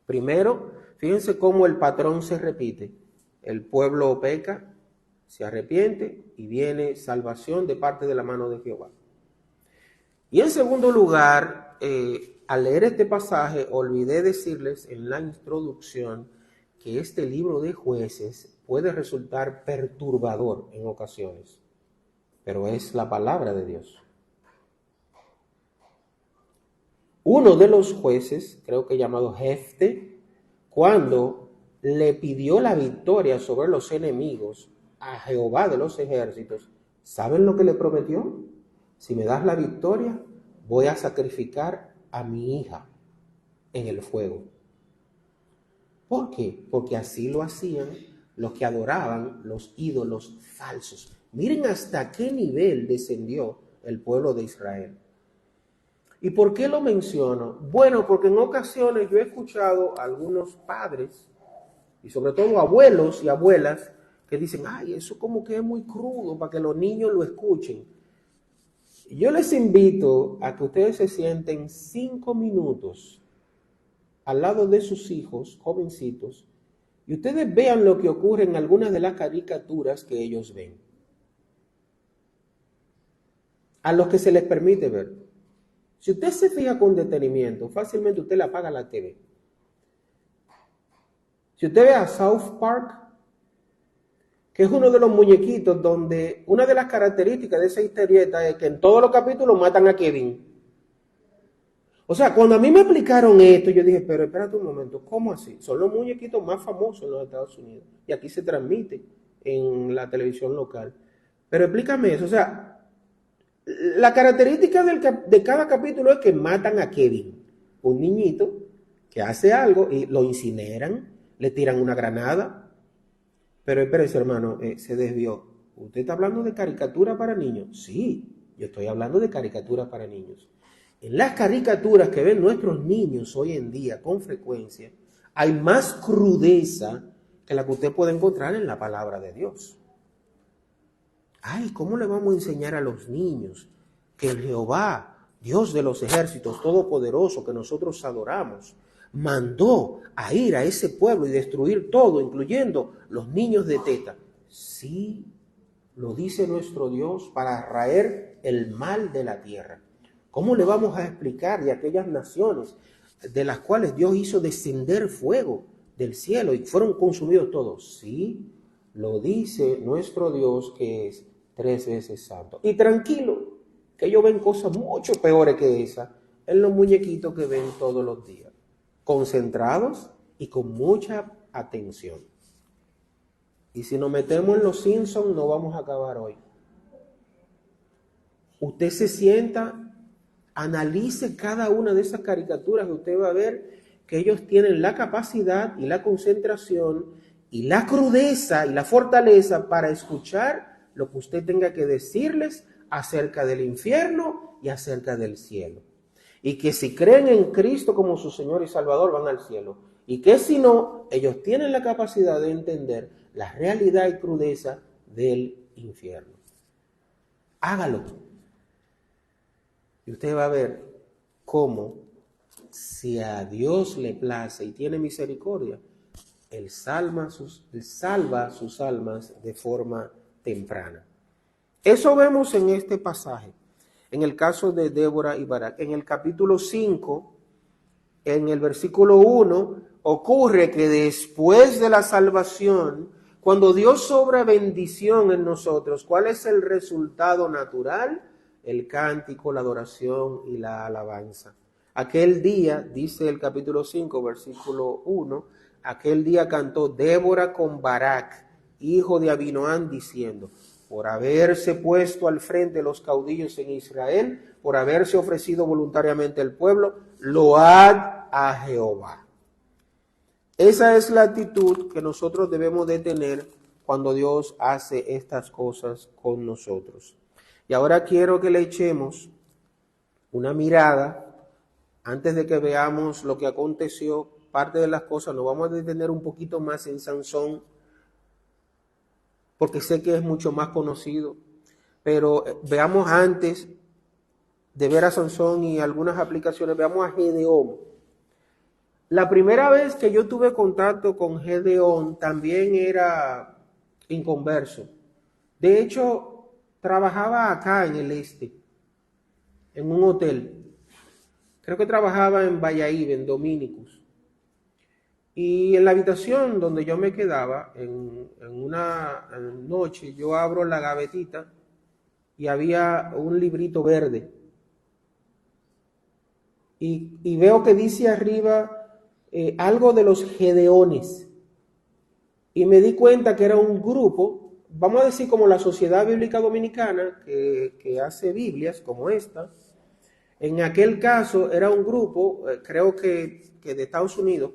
Primero, fíjense cómo el patrón se repite. El pueblo peca, se arrepiente y viene salvación de parte de la mano de Jehová. Y en segundo lugar, al leer este pasaje, olvidé decirles en la introducción que este libro de Jueces puede resultar perturbador en ocasiones, pero es la palabra de Dios. Uno de los jueces, creo que llamado Jefte, cuando le pidió la victoria sobre los enemigos a Jehová de los ejércitos, ¿saben lo que le prometió? Si me das la victoria, voy a sacrificar a mi hija en el fuego. ¿Por qué? Porque así lo hacían los que adoraban los ídolos falsos. Miren hasta qué nivel descendió el pueblo de Israel. ¿Y por qué lo menciono? Bueno, porque en ocasiones yo he escuchado a algunos padres, y sobre todo abuelos y abuelas, que dicen: ay, eso como que es muy crudo para que los niños lo escuchen. Yo les invito a que ustedes se sienten 5 minutos al lado de sus hijos, jovencitos, y ustedes vean lo que ocurre en algunas de las caricaturas que ellos ven, a los que se les permite ver. Si usted se fija con detenimiento, fácilmente usted le apaga la TV. Si usted ve a South Park, que es uno de los muñequitos donde una de las características de esa historieta es que en todos los capítulos matan a Kevin. O sea, cuando a mí me explicaron esto, yo dije: pero espérate un momento, ¿cómo así? Son los muñequitos más famosos en los Estados Unidos y aquí se transmite en la televisión local. Pero explícame eso, o sea, la característica de cada capítulo es que matan a Kevin, un niñito que hace algo y lo incineran, le tiran una granada. Pero espérese, hermano, se desvió. ¿Usted está hablando de caricatura para niños? Sí, yo estoy hablando de caricaturas para niños. En las caricaturas que ven nuestros niños hoy en día con frecuencia, hay más crudeza que la que usted puede encontrar en la palabra de Dios. Ay, ¿cómo le vamos a enseñar a los niños que el Jehová, Dios de los ejércitos, todopoderoso, que nosotros adoramos, mandó a ir a ese pueblo y destruir todo, incluyendo los niños de teta? Sí, lo dice nuestro Dios, para raer el mal de la tierra. ¿Cómo le vamos a explicar de aquellas naciones de las cuales Dios hizo descender fuego del cielo y fueron consumidos todos? Sí, lo dice nuestro Dios, que es 3 veces santo. Y tranquilo, que ellos ven cosas mucho peores que esa en los muñequitos que ven todos los días, concentrados y con mucha atención. Y si nos metemos en los Simpsons, no vamos a acabar hoy. Usted se sienta, analice cada una de esas caricaturas, que usted va a ver que ellos tienen la capacidad y la concentración y la crudeza y la fortaleza para escuchar lo que usted tenga que decirles acerca del infierno y acerca del cielo. Y que si creen en Cristo como su Señor y Salvador, van al cielo. Y que si no, ellos tienen la capacidad de entender la realidad y crudeza del infierno. Hágalo. Y usted va a ver cómo, si a Dios le place y tiene misericordia, Él salva sus almas de forma temprana. Eso vemos en este pasaje, en el caso de Débora y Barak. En el capítulo 5, en el versículo 1, ocurre que después de la salvación, cuando Dios obra bendición en nosotros, ¿cuál es el resultado natural? El cántico, la adoración y la alabanza. Aquel día, dice el capítulo 5, versículo 1, aquel día cantó Débora con Barak, hijo de Abinoam, diciendo: por haberse puesto al frente los caudillos en Israel, por haberse ofrecido voluntariamente el pueblo, load a Jehová. Esa es la actitud que nosotros debemos de tener cuando Dios hace estas cosas con nosotros. Y ahora quiero que le echemos una mirada, antes de que veamos lo que aconteció, parte de las cosas, nos vamos a detener un poquito más en Sansón, porque sé que es mucho más conocido, pero veamos antes de ver a Sansón y algunas aplicaciones, veamos a Gedeón. La primera vez que yo tuve contacto con Gedeón también era inconverso. De hecho, trabajaba acá en el este, en un hotel. Creo que trabajaba en Valladolid, en Dominicus. Y en la habitación donde yo me quedaba, en una noche, yo abro la gavetita y había un librito verde. Y veo que dice arriba algo de los Gedeones. Y me di cuenta que era un grupo, vamos a decir como la Sociedad Bíblica Dominicana, que hace Biblias como esta. En aquel caso era un grupo, creo que de Estados Unidos,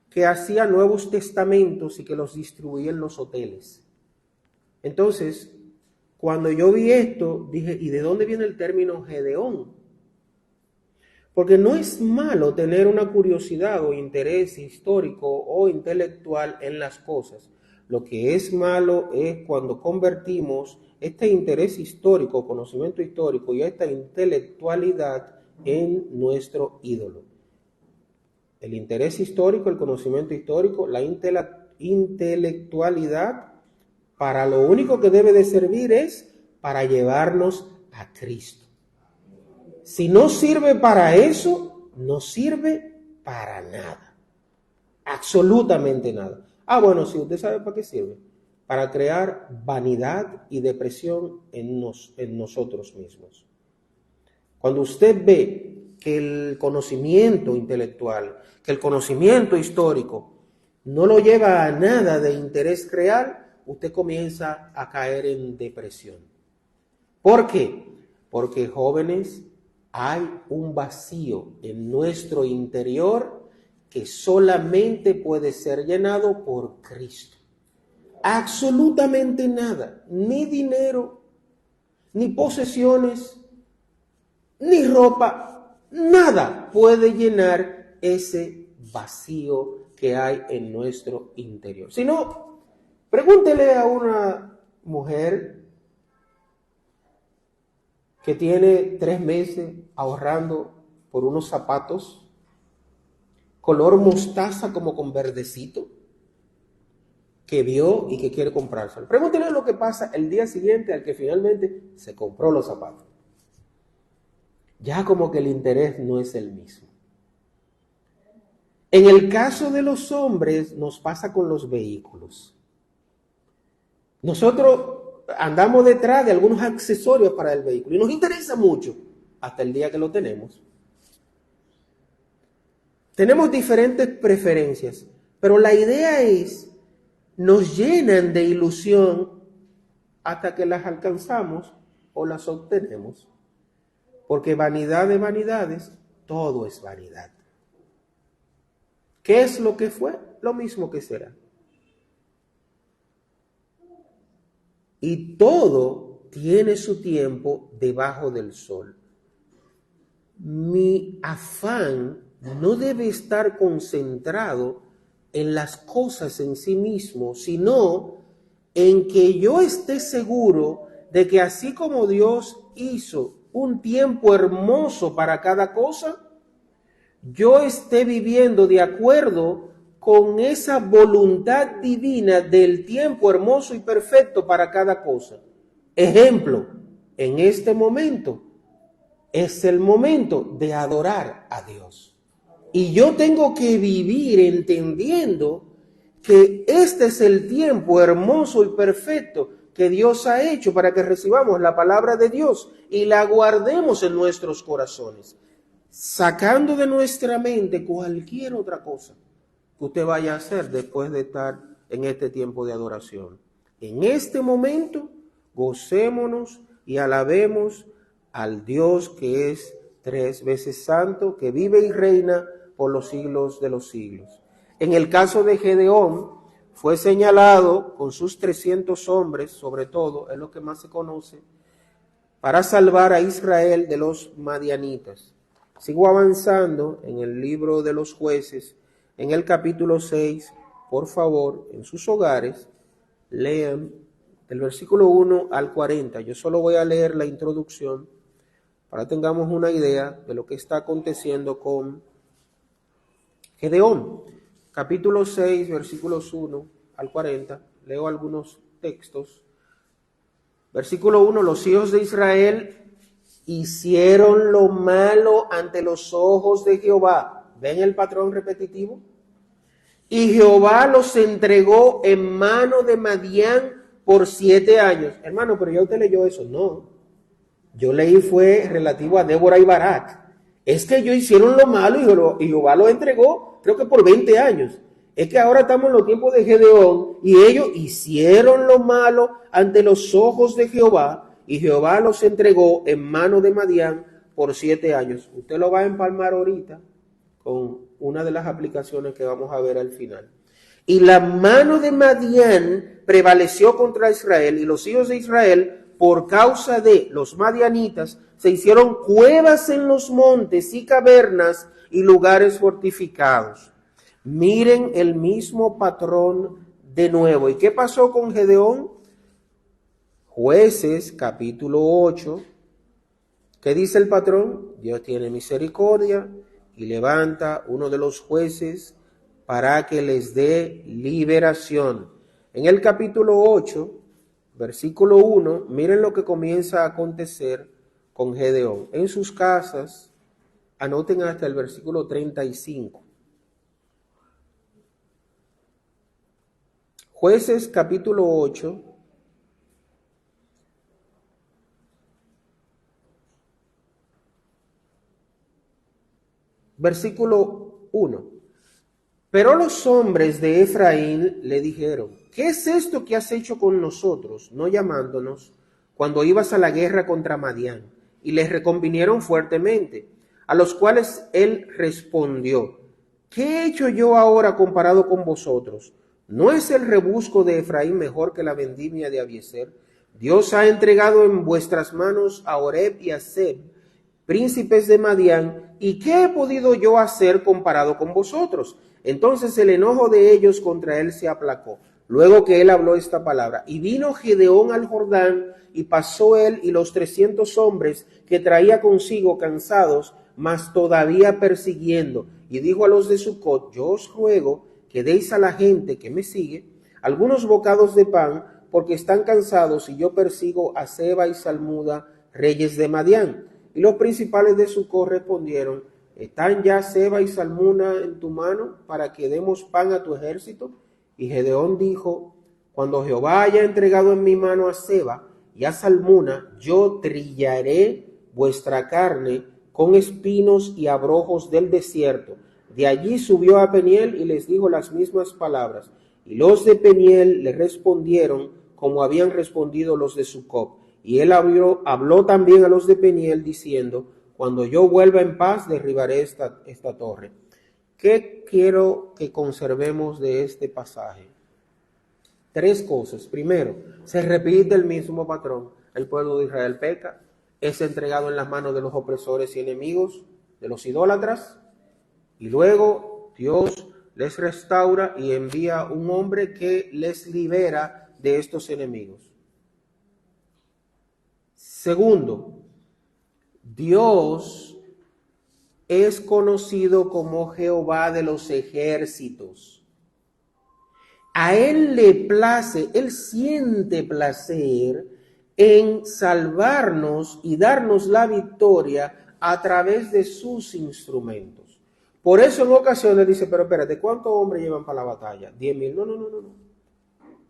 que hacía Nuevos Testamentos y que los distribuía en los hoteles. Entonces, cuando yo vi esto, dije, ¿y de dónde viene el término Gedeón? Porque no es malo tener una curiosidad o interés histórico o intelectual en las cosas. Lo que es malo es cuando convertimos este interés histórico, conocimiento histórico y esta intelectualidad en nuestro ídolo. El interés histórico, el conocimiento histórico, la intelectualidad, para lo único que debe de servir es para llevarnos a Cristo. Si no sirve para eso, no sirve para nada. Absolutamente nada. Bueno, si usted sabe para qué sirve. Para crear vanidad y depresión en nosotros mismos. Cuando usted ve que el conocimiento intelectual, que el conocimiento histórico no lo lleva a nada de interés real, usted comienza a caer en depresión. ¿Por qué? Porque, jóvenes, hay un vacío en nuestro interior que solamente puede ser llenado por Cristo. Absolutamente nada, ni dinero, ni posesiones, ni ropa, nada puede llenar ese vacío que hay en nuestro interior. Si no, pregúntele a una mujer que tiene 3 meses ahorrando por unos zapatos, color mostaza como con verdecito, que vio y que quiere comprárselo. Pregúntele lo que pasa el día siguiente al que finalmente se compró los zapatos. Ya como que el interés no es el mismo. En el caso de los hombres nos pasa con los vehículos. Nosotros andamos detrás de algunos accesorios para el vehículo y nos interesa mucho hasta el día que lo tenemos. Tenemos diferentes preferencias, pero la idea es, nos llenan de ilusión hasta que las alcanzamos o las obtenemos. Porque vanidad de vanidades, todo es vanidad. ¿Qué es lo que fue? Lo mismo que será. Y todo tiene su tiempo debajo del sol. Mi afán no debe estar concentrado en las cosas en sí mismo, sino en que yo esté seguro de que así como Dios hizo un tiempo hermoso para cada cosa, yo esté viviendo de acuerdo con esa voluntad divina del tiempo hermoso y perfecto para cada cosa. Ejemplo, en este momento es el momento de adorar a Dios. Y yo tengo que vivir entendiendo que este es el tiempo hermoso y perfecto que Dios ha hecho para que recibamos la palabra de Dios y la guardemos en nuestros corazones, sacando de nuestra mente cualquier otra cosa que usted vaya a hacer después de estar en este tiempo de adoración. En este momento, gocémonos y alabemos al Dios que es 3 veces santo, que vive y reina por los siglos de los siglos. En el caso de Gedeón, fue señalado con sus 300 hombres, sobre todo, es lo que más se conoce, para salvar a Israel de los madianitas. Sigo avanzando en el libro de los jueces, en el capítulo 6, por favor, en sus hogares, lean del versículo 1 al 40. Yo solo voy a leer la introducción para que tengamos una idea de lo que está aconteciendo con Gedeón. Capítulo 6, versículos 1 al 40. Leo algunos textos. Versículo 1, los hijos de Israel hicieron lo malo ante los ojos de Jehová. ¿Ven el patrón repetitivo? Y Jehová los entregó en mano de Madián por 7 años. Hermano, pero ya usted leyó eso. No, yo leí fue relativo a Débora y Barak. Es que ellos hicieron lo malo y Jehová los entregó, creo que por 20 años. Es que ahora estamos en los tiempos de Gedeón y ellos hicieron lo malo ante los ojos de Jehová y Jehová los entregó en mano de Madián por 7 años. Usted lo va a empalmar ahorita con una de las aplicaciones que vamos a ver al final. Y la mano de Madián prevaleció contra Israel y los hijos de Israel, por causa de los madianitas, se hicieron cuevas en los montes y cavernas y lugares fortificados. Miren el mismo patrón de nuevo. ¿Y qué pasó con Gedeón? Jueces, capítulo 8. ¿Qué dice el patrón? Dios tiene misericordia y levanta uno de los jueces para que les dé liberación. En el capítulo 8, versículo 1, miren lo que comienza a acontecer con Gedeón. En sus casas, anoten hasta el versículo 35. Jueces capítulo 8, versículo 1. Pero los hombres de Efraín le dijeron: ¿qué es esto que has hecho con nosotros, no llamándonos cuando ibas a la guerra contra Madián? Y les reconvinieron fuertemente, a los cuales él respondió: ¿qué he hecho yo ahora comparado con vosotros? ¿No es el rebusco de Efraín mejor que la vendimia de Abiezer? Dios ha entregado en vuestras manos a Oreb y a Zeb, príncipes de Madián, ¿y qué he podido yo hacer comparado con vosotros? Entonces el enojo de ellos contra él se aplacó, luego que él habló esta palabra. Y vino Gedeón al Jordán, y pasó él y los 300 hombres que traía consigo cansados, mas todavía persiguiendo. Y dijo a los de Sucot: yo os ruego que deis a la gente que me sigue algunos bocados de pan, porque están cansados, y yo persigo a Seba y Salmuda, reyes de Madián. Y los principales de Sucot respondieron: ¿están ya Seba y Salmuna en tu mano para que demos pan a tu ejército? Y Gedeón dijo: cuando Jehová haya entregado en mi mano a Seba y a Salmuna, yo trillaré vuestra carne con espinos y abrojos del desierto. De allí subió a Peniel y les dijo las mismas palabras. Y los de Peniel le respondieron como habían respondido los de Sucot. Y él habló también a los de Peniel diciendo: cuando yo vuelva en paz, derribaré esta torre. ¿Qué quiero que conservemos de este pasaje? 3 cosas. Primero, se repite el mismo patrón. El pueblo de Israel peca, es entregado en las manos de los opresores y enemigos, de los idólatras, y luego Dios les restaura y envía un hombre que les libera de estos enemigos. Segundo, Dios es conocido como Jehová de los ejércitos. A Él le place, Él siente placer en salvarnos y darnos la victoria a través de sus instrumentos. Por eso en ocasiones dice, pero espérate, ¿cuántos hombres llevan para la batalla? 10,000. No.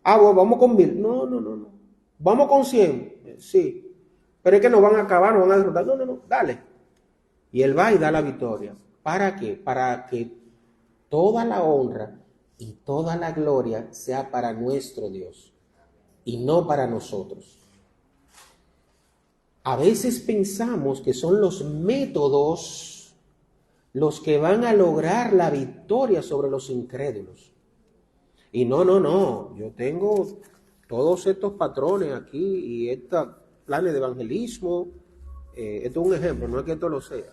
Ah, bueno, vamos con 1,000. No. Vamos con 100. Sí. Pero es que nos van a acabar, nos van a derrotar. No, dale. Y Él va y da la victoria. ¿Para qué? Para que toda la honra y toda la gloria sea para nuestro Dios y no para nosotros. A veces pensamos que son los métodos los que van a lograr la victoria sobre los incrédulos. Y no. Yo tengo todos estos patrones aquí y estos planes de evangelismo. Esto es un ejemplo, no es que esto lo sea.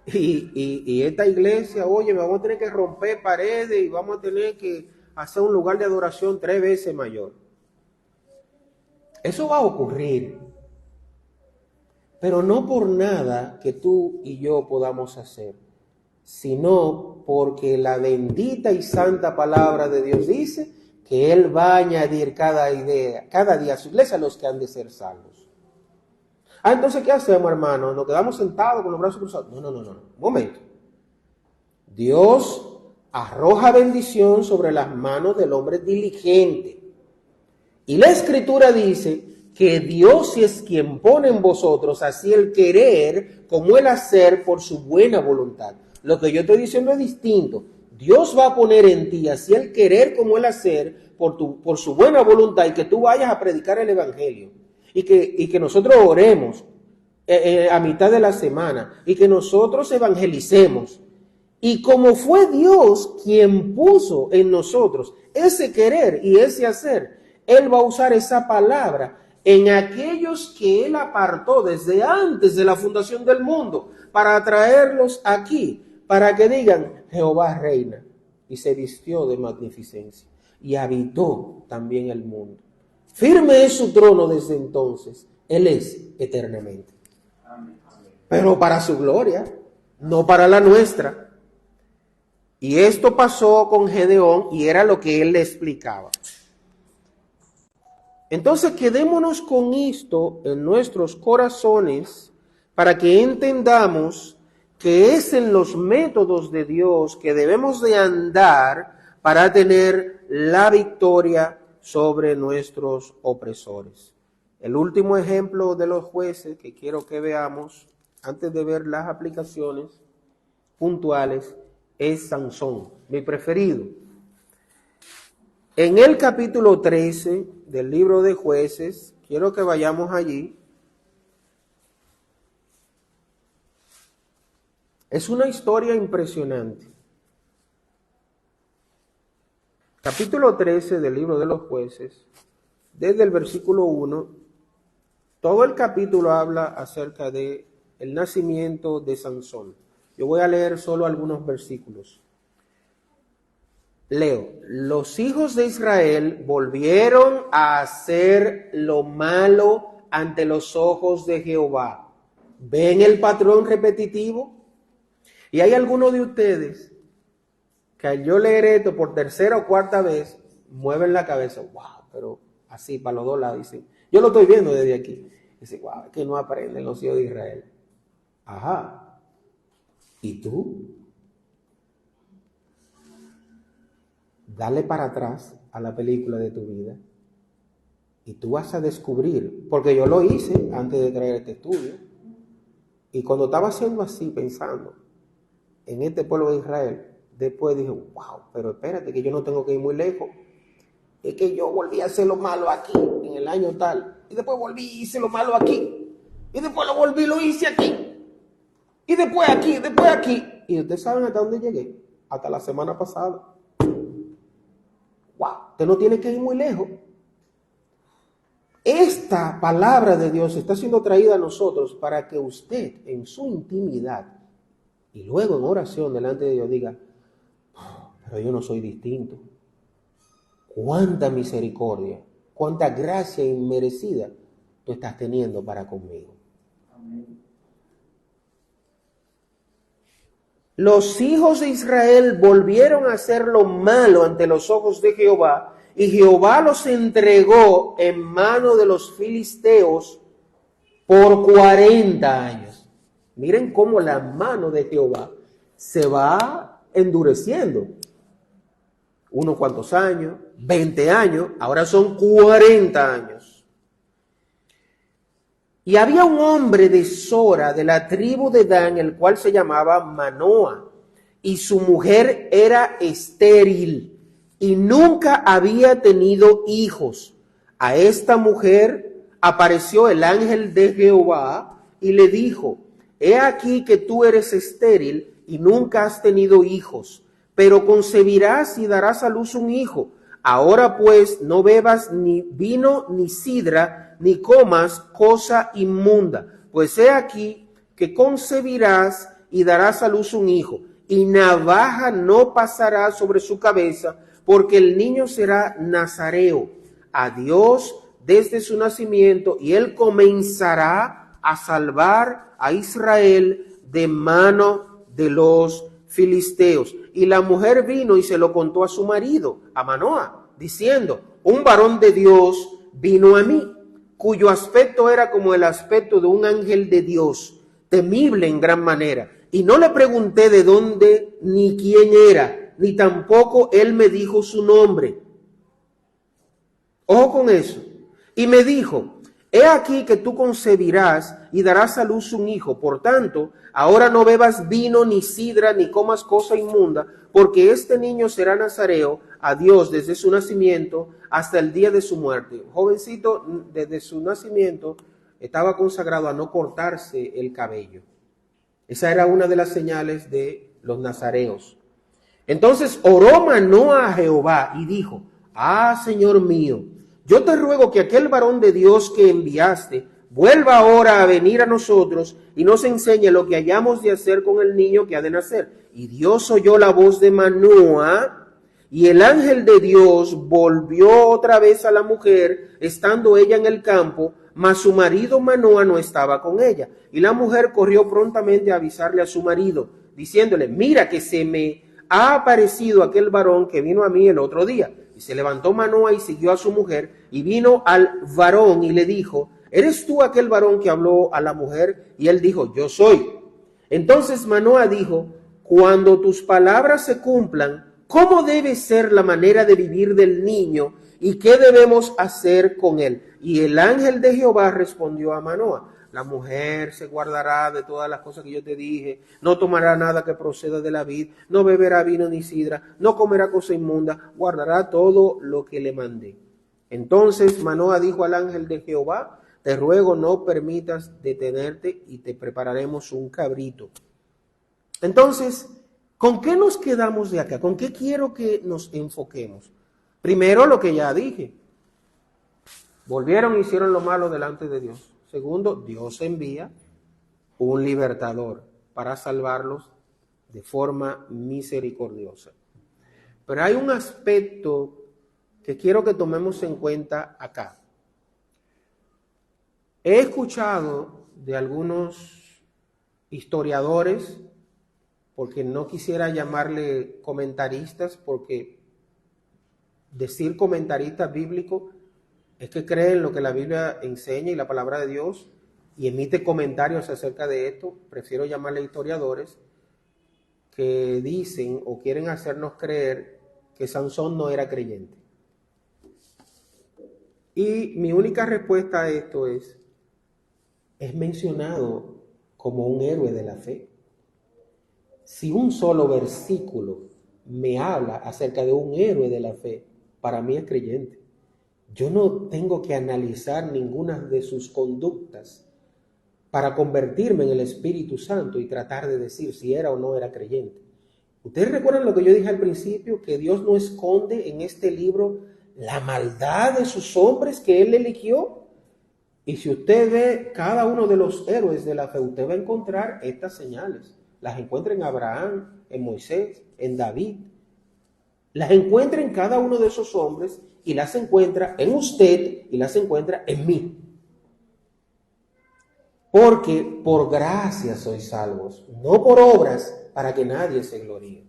Y esta iglesia, oye, vamos a tener que romper paredes y vamos a tener que hacer un lugar de adoración 3 veces mayor. Eso va a ocurrir, pero no por nada que tú y yo podamos hacer, sino porque la bendita y santa palabra de Dios dice que Él va a añadir cada día a su iglesia a los que han de ser salvos. Entonces, ¿qué hacemos, hermano? ¿Nos quedamos sentados con los brazos cruzados? No. Un momento. Dios arroja bendición sobre las manos del hombre diligente. Y la Escritura dice que Dios es quien pone en vosotros así el querer como el hacer por su buena voluntad. Lo que yo estoy diciendo es distinto. Dios va a poner en ti así el querer como el hacer por su buena voluntad y que tú vayas a predicar el evangelio. Y que nosotros oremos a mitad de la semana y que nosotros evangelicemos. Y como fue Dios quien puso en nosotros ese querer y ese hacer, Él va a usar esa palabra en aquellos que Él apartó desde antes de la fundación del mundo para traerlos aquí, para que digan, Jehová reina, y se vistió de magnificencia y habitó también el mundo. Firme es su trono desde entonces, Él es eternamente. Pero para su gloria, no para la nuestra. Y esto pasó con Gedeón y era lo que él le explicaba. Entonces quedémonos con esto en nuestros corazones para que entendamos que es en los métodos de Dios que debemos de andar para tener la victoria sobre nuestros opresores. El último ejemplo de los jueces que quiero que veamos antes de ver las aplicaciones puntuales es Sansón, mi preferido. En el capítulo 13 del libro de Jueces, quiero que vayamos allí. Es una historia impresionante. Capítulo 13 del libro de los Jueces, desde el versículo 1, todo el capítulo habla acerca de el nacimiento de Sansón. Yo voy a leer solo algunos versículos. Leo, los hijos de Israel volvieron a hacer lo malo ante los ojos de Jehová. ¿Ven el patrón repetitivo? Y hay algunos de ustedes que al yo leer esto por tercera o cuarta vez, mueven la cabeza, wow, pero así para los dos lados, dicen, yo lo estoy viendo desde aquí. Dicen, wow, es que no aprenden los hijos de Israel. Ajá. ¿Y tú? Dale para atrás a la película de tu vida y tú vas a descubrir, porque yo lo hice antes de traer este estudio, y cuando estaba haciendo así, pensando en este pueblo de Israel, después dije, wow, pero espérate que yo no tengo que ir muy lejos, es que yo volví a hacer lo malo aquí, en el año tal, y después volví y hice lo malo aquí, y después lo hice aquí, y después aquí, y ustedes saben hasta dónde llegué, hasta la semana pasada. Wow, usted no tiene que ir muy lejos. Esta palabra de Dios está siendo traída a nosotros para que usted en su intimidad y luego en oración delante de Dios diga, oh, pero yo no soy distinto. Cuánta misericordia, cuánta gracia inmerecida tú estás teniendo para conmigo. Amén. los hijos de Israel volvieron a hacer lo malo ante los ojos de Jehová, y Jehová los entregó en mano de los filisteos por 40 años. Miren cómo la mano de Jehová se va endureciendo. Unos cuantos años, 20 años, ahora son 40 años. Y había un hombre de Sora, de la tribu de Dan, el cual se llamaba Manoa, y su mujer era estéril y nunca había tenido hijos. A esta mujer apareció el ángel de Jehová y le dijo: he aquí que tú eres estéril y nunca has tenido hijos, pero concebirás y darás a luz un hijo. Ahora pues no bebas ni vino ni sidra, ni comas cosa inmunda, pues he aquí que concebirás y darás a luz un hijo, y navaja no pasará sobre su cabeza, porque el niño será nazareo a Dios desde su nacimiento, y él comenzará a salvar a Israel de mano de los filisteos. Y la mujer vino y se lo contó a su marido, a Manoa, diciendo: un varón de Dios vino a mí, cuyo aspecto era como el aspecto de un ángel de Dios, temible en gran manera. Y no le pregunté de dónde ni quién era, ni tampoco él me dijo su nombre. Ojo con eso. Y me dijo: he aquí que tú concebirás y darás a luz un hijo. Por tanto, ahora no bebas vino ni sidra ni comas cosa inmunda, porque este niño será nazareo a Dios desde su nacimiento hasta el día de su muerte. Jovencito, desde su nacimiento estaba consagrado a no cortarse el cabello. Esa era una de las señales de los nazareos. Entonces oró Manoa a Jehová y dijo: Señor mío, yo te ruego que aquel varón de Dios que enviaste vuelva ahora a venir a nosotros y nos enseñe lo que hayamos de hacer con el niño que ha de nacer. Y Dios oyó la voz de Manoa, y el ángel de Dios volvió otra vez a la mujer, estando ella en el campo, mas su marido Manoa no estaba con ella. Y la mujer corrió prontamente a avisarle a su marido, diciéndole: mira que se me ha aparecido aquel varón que vino a mí el otro día. Y se levantó Manoa y siguió a su mujer, y vino al varón y le dijo: ¿eres tú aquel varón que habló a la mujer? Y él dijo: yo soy. Entonces Manoa dijo: cuando tus palabras se cumplan, ¿cómo debe ser la manera de vivir del niño? ¿Y qué debemos hacer con él? Y el ángel de Jehová respondió a Manoa: la mujer se guardará de todas las cosas que yo te dije, no tomará nada que proceda de la vid, no beberá vino ni sidra, no comerá cosa inmunda, guardará todo lo que le mandé. Entonces Manoa dijo al ángel de Jehová: te ruego no permitas detenerte y te prepararemos un cabrito. Entonces, ¿con qué nos quedamos de acá? ¿Con qué quiero que nos enfoquemos? Primero, lo que ya dije. Volvieron y hicieron lo malo delante de Dios. Segundo, Dios envía un libertador para salvarlos de forma misericordiosa. Pero hay un aspecto que quiero que tomemos en cuenta acá. He escuchado de algunos historiadores, porque no quisiera llamarle comentaristas, porque decir comentarista bíblico es que creen lo que la Biblia enseña y la palabra de Dios y emite comentarios acerca de esto. Prefiero llamarle historiadores que dicen o quieren hacernos creer que Sansón no era creyente. Y mi única respuesta a esto es mencionado como un héroe de la fe. Si un solo versículo me habla acerca de un héroe de la fe, para mí es creyente. Yo no tengo que analizar ninguna de sus conductas para convertirme en el Espíritu Santo y tratar de decir si era o no era creyente. ¿Ustedes recuerdan lo que yo dije al principio? Que Dios no esconde en este libro la maldad de sus hombres que Él eligió. Y si usted ve cada uno de los héroes de la fe, usted va a encontrar estas señales. Las encuentra en Abraham, en Moisés, en David. Las encuentra en cada uno de esos hombres y las encuentra en usted y las encuentra en mí. Porque por gracia sois salvos, no por obras, para que nadie se gloríe.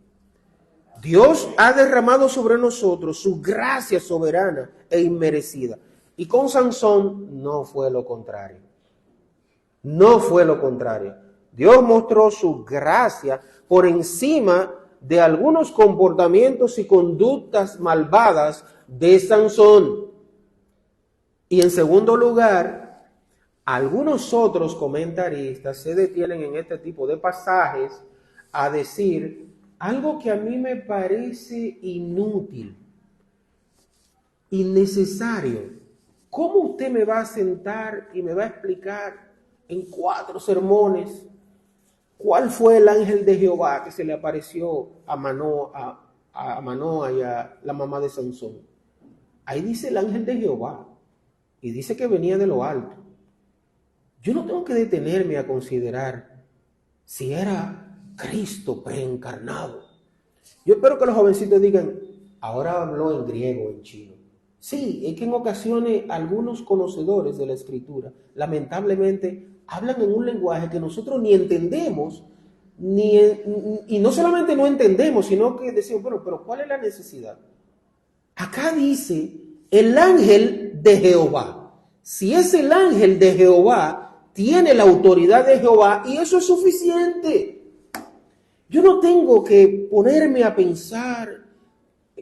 Dios ha derramado sobre nosotros su gracia soberana e inmerecida. Y con Sansón no fue lo contrario. No fue lo contrario. Dios mostró su gracia por encima de algunos comportamientos y conductas malvadas de Sansón. Y en segundo lugar, algunos otros comentaristas se detienen en este tipo de pasajes a decir algo que a mí me parece inútil, innecesario. ¿Cómo usted me va a sentar y me va a explicar en 4 sermones cuál fue el ángel de Jehová que se le apareció a Manoa y a la mamá de Sansón? Ahí dice el ángel de Jehová y dice que venía de lo alto. Yo no tengo que detenerme a considerar si era Cristo preencarnado. Yo espero que los jovencitos digan, ahora habló en griego, en chino. Sí, es que en ocasiones algunos conocedores de la Escritura, lamentablemente, hablan en un lenguaje que nosotros ni entendemos, y no solamente no entendemos, sino que decimos, bueno, pero ¿cuál es la necesidad? Acá dice, el ángel de Jehová. Si es el ángel de Jehová, tiene la autoridad de Jehová, y eso es suficiente. Yo no tengo que ponerme a pensar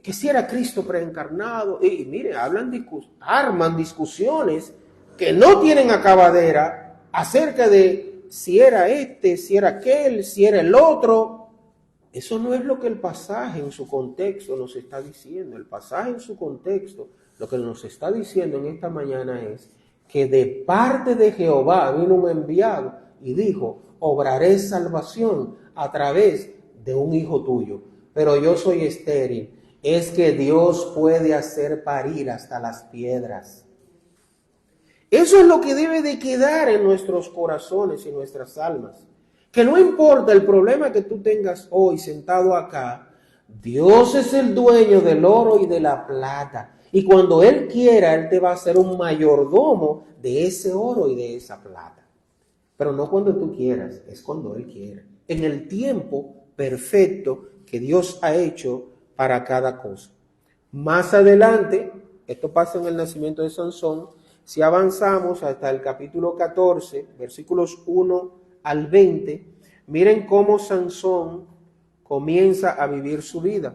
que si era Cristo preencarnado. Y mire, arman discusiones que no tienen acabadera acerca de si era este, si era aquel, si era el otro. Eso no es lo que el pasaje en su contexto nos está diciendo. El pasaje en su contexto, lo que nos está diciendo en esta mañana es que de parte de Jehová vino un enviado y dijo, obraré salvación a través de un hijo tuyo, pero yo soy estéril. Es que Dios puede hacer parir hasta las piedras. Eso es lo que debe de quedar en nuestros corazones y nuestras almas. Que no importa el problema que tú tengas hoy sentado acá, Dios es el dueño del oro y de la plata. Y cuando Él quiera, Él te va a hacer un mayordomo de ese oro y de esa plata. Pero no cuando tú quieras, es cuando Él quiera. En el tiempo perfecto que Dios ha hecho para cada cosa. Más adelante, esto pasa en el nacimiento de Sansón, si avanzamos hasta el capítulo 14, versículos 1 al 20, miren cómo Sansón comienza a vivir su vida.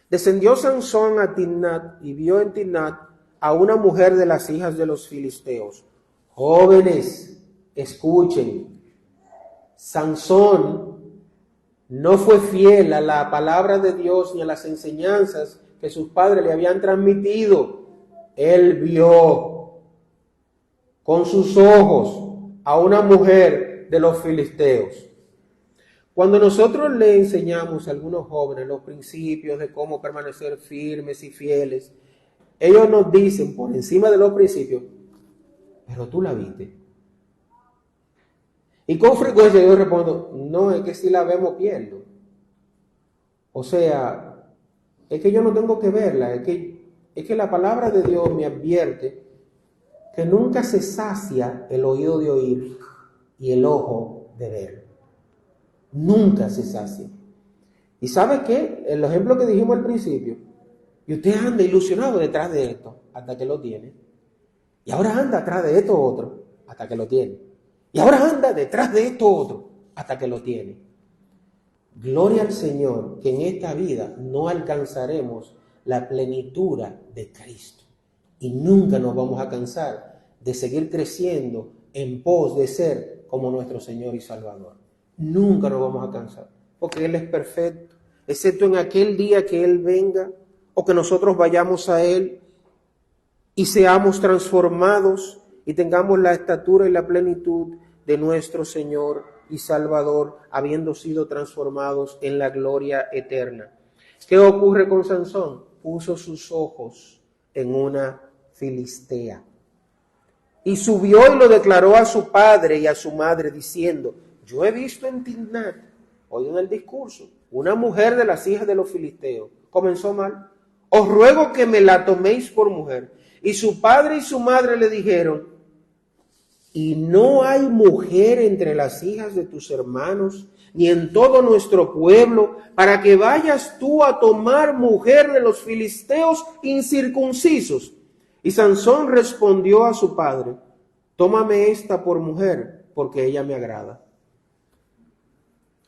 Descendió Sansón a Timnat y vio en Timnat a una mujer de las hijas de los filisteos. Jóvenes, escuchen, Sansón no fue fiel a la palabra de Dios ni a las enseñanzas que sus padres le habían transmitido. Él vio con sus ojos a una mujer de los filisteos. Cuando nosotros le enseñamos a algunos jóvenes los principios de cómo permanecer firmes y fieles, ellos nos dicen por encima de los principios, pero tú la viste. Y con frecuencia yo respondo, no, es que si la vemos pierdo. O sea, es que yo no tengo que verla, es que la palabra de Dios me advierte que nunca se sacia el oído de oír y el ojo de ver. Nunca se sacia. ¿Y sabe qué? El ejemplo que dijimos al principio, y usted anda ilusionado detrás de esto hasta que lo tiene. Y ahora anda atrás de esto otro hasta que lo tiene. Y ahora anda detrás de esto otro hasta que lo tiene. Gloria al Señor que en esta vida no alcanzaremos la plenitud de Cristo. Y nunca nos vamos a cansar de seguir creciendo en pos de ser como nuestro Señor y Salvador. Nunca nos vamos a cansar, porque Él es perfecto, excepto en aquel día que Él venga o que nosotros vayamos a Él y seamos transformados y tengamos la estatura y la plenitud de nuestro Señor y Salvador, habiendo sido transformados en la gloria eterna. ¿Qué ocurre con Sansón? Puso sus ojos en una filistea y subió y lo declaró a su padre y a su madre diciendo, yo he visto en Timnat, oigan el discurso, una mujer de las hijas de los filisteos. Comenzó mal. Os ruego que me la toméis por mujer. Y su padre y su madre le dijeron, ¿y no hay mujer entre las hijas de tus hermanos ni en todo nuestro pueblo, para que vayas tú a tomar mujer de los filisteos incircuncisos. Y Sansón respondió a su padre: tómame esta por mujer, porque ella me agrada.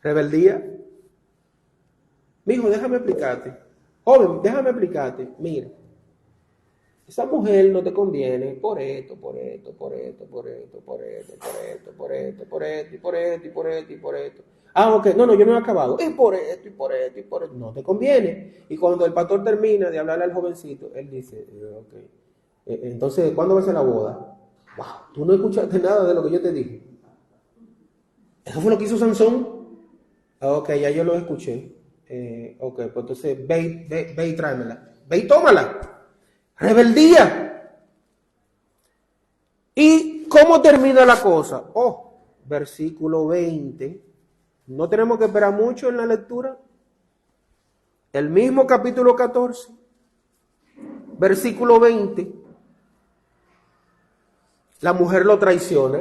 Rebeldía. Mijo, déjame explicarte. Joven, déjame explicarte. Mira, esa mujer no te conviene por esto, por esto, por esto, por esto, por esto, por esto, por esto, por esto, y por esto, y por esto, y por esto. Ah, ok, no, yo no he acabado. Es por esto, y por esto, y por esto. No te conviene. Y cuando el pastor termina de hablarle al jovencito, él dice, ok, entonces, ¿cuándo va a ser la boda? Wow, tú no escuchaste nada de lo que yo te dije. ¿Eso fue lo que hizo Sansón? Ok, ya yo lo escuché. Ok, pues entonces ve y tráemela. Ve y tómala. Rebeldía. ¿Y cómo termina la cosa? Oh, versículo 20. No tenemos que esperar mucho en la lectura. El mismo capítulo 14, versículo 20. La mujer lo traiciona.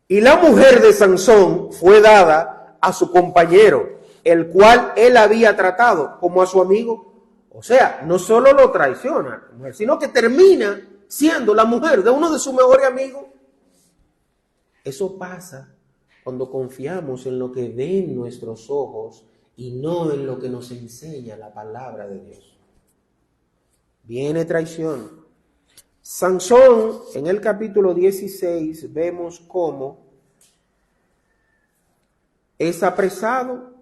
Y la mujer de Sansón fue dada a su compañero, el cual él había tratado como a su amigo. O sea, no solo lo traiciona, sino que termina siendo la mujer de uno de sus mejores amigos. Eso pasa cuando confiamos en lo que ven nuestros ojos y no en lo que nos enseña la palabra de Dios. Viene traición. Sansón, en el capítulo 16, vemos cómo es apresado,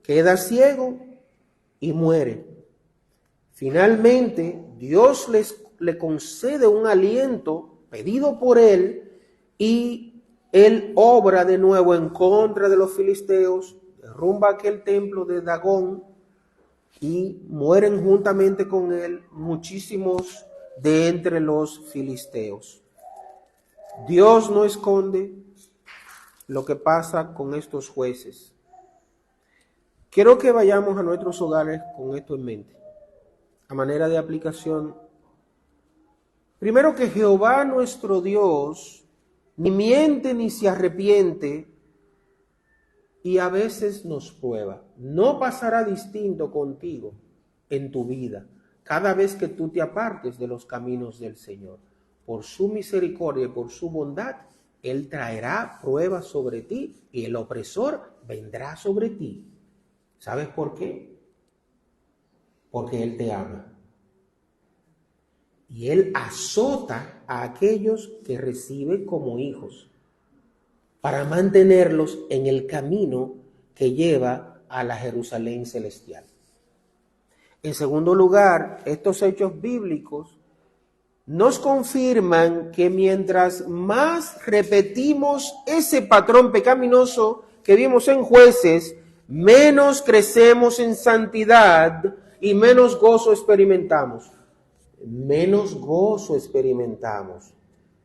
queda ciego y muere. Finalmente, Dios le concede un aliento pedido por él y él obra de nuevo en contra de los filisteos, derrumba aquel templo de Dagón y mueren juntamente con él muchísimos de entre los filisteos. Dios no esconde lo que pasa con estos jueces. Quiero que vayamos a nuestros hogares con esto en mente. A manera de aplicación, primero, que Jehová nuestro Dios ni miente ni se arrepiente y a veces nos prueba. No pasará distinto contigo en tu vida cada vez que tú te apartes de los caminos del Señor. Por su misericordia y por su bondad, Él traerá pruebas sobre ti y el opresor vendrá sobre ti. ¿Sabes por qué? Porque Él te ama. Y Él azota a aquellos que recibe como hijos para mantenerlos en el camino que lleva a la Jerusalén celestial. En segundo lugar, estos hechos bíblicos nos confirman que mientras más repetimos ese patrón pecaminoso que vimos en Jueces, menos crecemos en santidad y menos gozo experimentamos. Menos gozo experimentamos,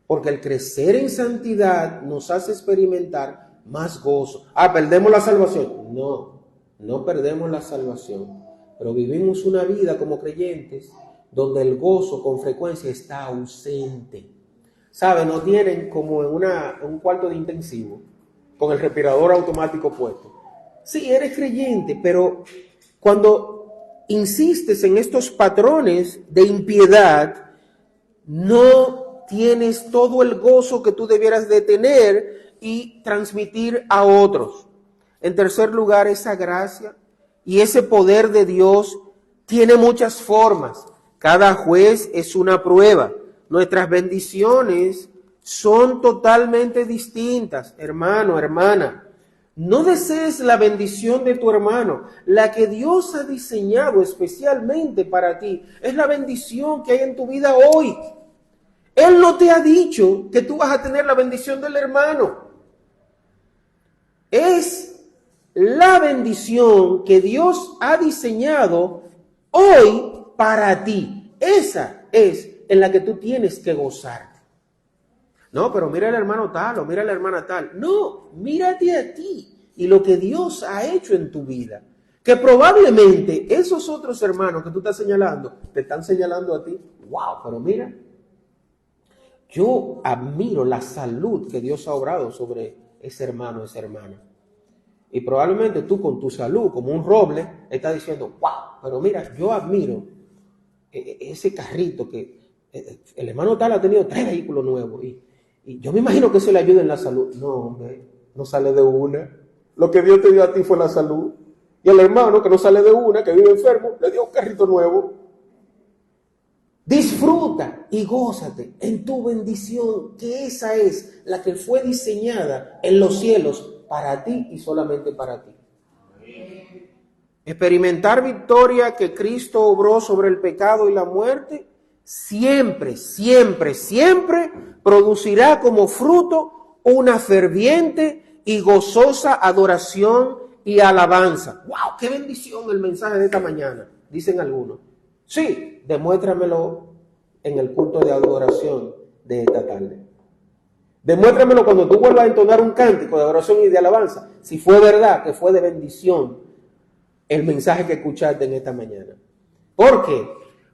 porque el crecer en santidad nos hace experimentar más gozo. ¿Perdemos la salvación? No perdemos la salvación, pero vivimos una vida como creyentes donde el gozo con frecuencia está ausente. ¿Sabe? Nos tienen como en un cuarto de intensivo, con el respirador automático puesto. Sí, eres creyente, pero cuando insistes en estos patrones de impiedad, no tienes todo el gozo que tú debieras de tener y transmitir a otros. En tercer lugar, esa gracia y ese poder de Dios tiene muchas formas. Cada juez es una prueba. Nuestras bendiciones son totalmente distintas, hermano, hermana. No desees la bendición de tu hermano. La que Dios ha diseñado especialmente para ti es la bendición que hay en tu vida hoy. Él no te ha dicho que tú vas a tener la bendición del hermano. Es la bendición que Dios ha diseñado hoy para ti. Esa es en la que tú tienes que gozarte. No, pero mira el hermano tal o mira la hermana tal. No, mírate a ti y lo que Dios ha hecho en tu vida. Que probablemente esos otros hermanos que tú estás señalando, te están señalando a ti. Wow, pero mira, yo admiro la salud que Dios ha obrado sobre es hermano, es hermana. Y probablemente tú con tu salud, como un roble, estás diciendo, wow, pero mira, yo admiro ese carrito que el hermano tal ha tenido 3 vehículos nuevos y yo me imagino que eso le ayuda en la salud. No, hombre, no sale de una. Lo que Dios te dio a ti fue la salud. Y el hermano que no sale de una, que vive enfermo, le dio un carrito nuevo. Disfruta y gózate en tu bendición, que esa es la que fue diseñada en los cielos para ti y solamente para ti. Experimentar victoria que Cristo obró sobre el pecado y la muerte siempre, siempre, siempre producirá como fruto una ferviente y gozosa adoración y alabanza. ¡Wow! ¡Qué bendición el mensaje de esta mañana! Dicen algunos. Sí, demuéstramelo en el culto de adoración de esta tarde. Demuéstramelo cuando tú vuelvas a entonar un cántico de adoración y de alabanza, si fue verdad que fue de bendición el mensaje que escuchaste en esta mañana. ¿Por qué?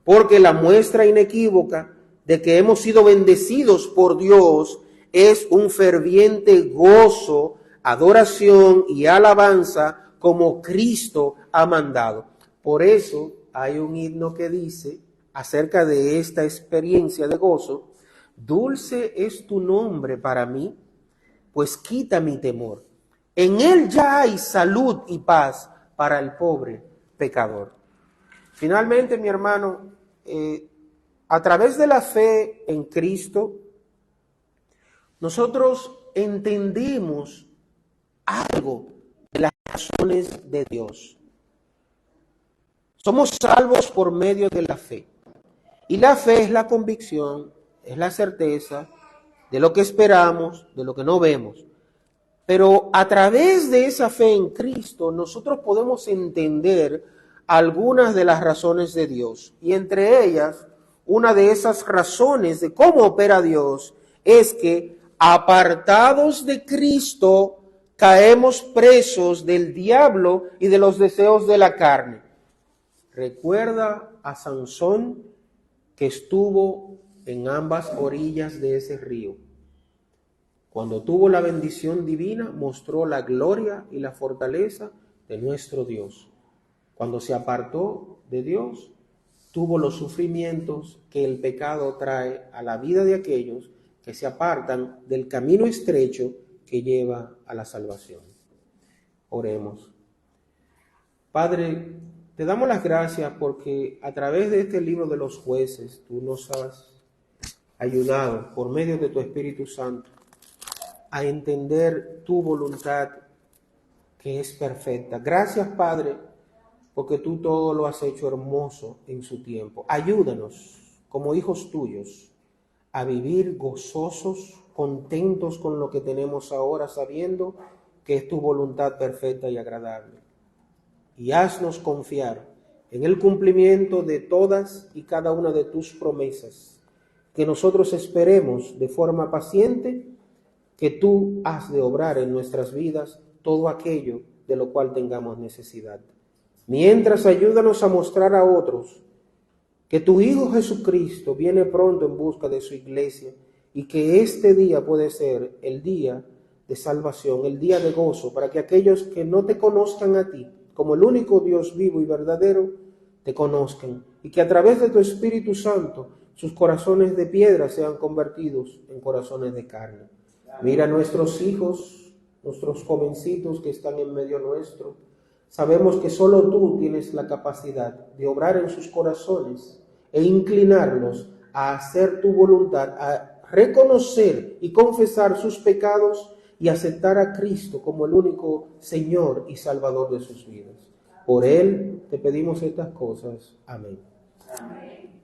Porque la muestra inequívoca de que hemos sido bendecidos por Dios es un ferviente gozo, adoración y alabanza como Cristo ha mandado. Por eso hay un himno que dice acerca de esta experiencia de gozo: dulce es tu nombre para mí, pues quita mi temor. En él ya hay salud y paz para el pobre pecador. Finalmente, mi hermano, a través de la fe en Cristo, nosotros entendemos algo de las razones de Dios. Somos salvos por medio de la fe. Y la fe es la convicción, es la certeza de lo que esperamos, de lo que no vemos. Pero a través de esa fe en Cristo, nosotros podemos entender algunas de las razones de Dios. Y entre ellas, una de esas razones de cómo opera Dios es que, apartados de Cristo, caemos presos del diablo y de los deseos de la carne. Recuerda a Sansón, que estuvo en ambas orillas de ese río. Cuando tuvo la bendición divina, mostró la gloria y la fortaleza de nuestro Dios. Cuando se apartó de Dios, tuvo los sufrimientos que el pecado trae a la vida de aquellos que se apartan del camino estrecho que lleva a la salvación. Oremos. Padre, te damos las gracias porque a través de este libro de los jueces tú nos has ayudado por medio de tu Espíritu Santo a entender tu voluntad que es perfecta. Gracias, Padre, porque tú todo lo has hecho hermoso en su tiempo. Ayúdanos como hijos tuyos a vivir gozosos, contentos con lo que tenemos ahora, sabiendo que es tu voluntad perfecta y agradable. Y haznos confiar en el cumplimiento de todas y cada una de tus promesas, que nosotros esperemos de forma paciente que tú has de obrar en nuestras vidas todo aquello de lo cual tengamos necesidad. Mientras, ayúdanos a mostrar a otros que tu Hijo Jesucristo viene pronto en busca de su iglesia y que este día puede ser el día de salvación, el día de gozo, para que aquellos que no te conozcan a ti como el único Dios vivo y verdadero, te conozcan y que a través de tu Espíritu Santo sus corazones de piedra sean convertidos en corazones de carne. Mira a nuestros hijos, nuestros jovencitos que están en medio nuestro. Sabemos que solo tú tienes la capacidad de obrar en sus corazones e inclinarlos a hacer tu voluntad, a reconocer y confesar sus pecados y aceptar a Cristo como el único Señor y Salvador de sus vidas. Por Él te pedimos estas cosas. Amén. Amén.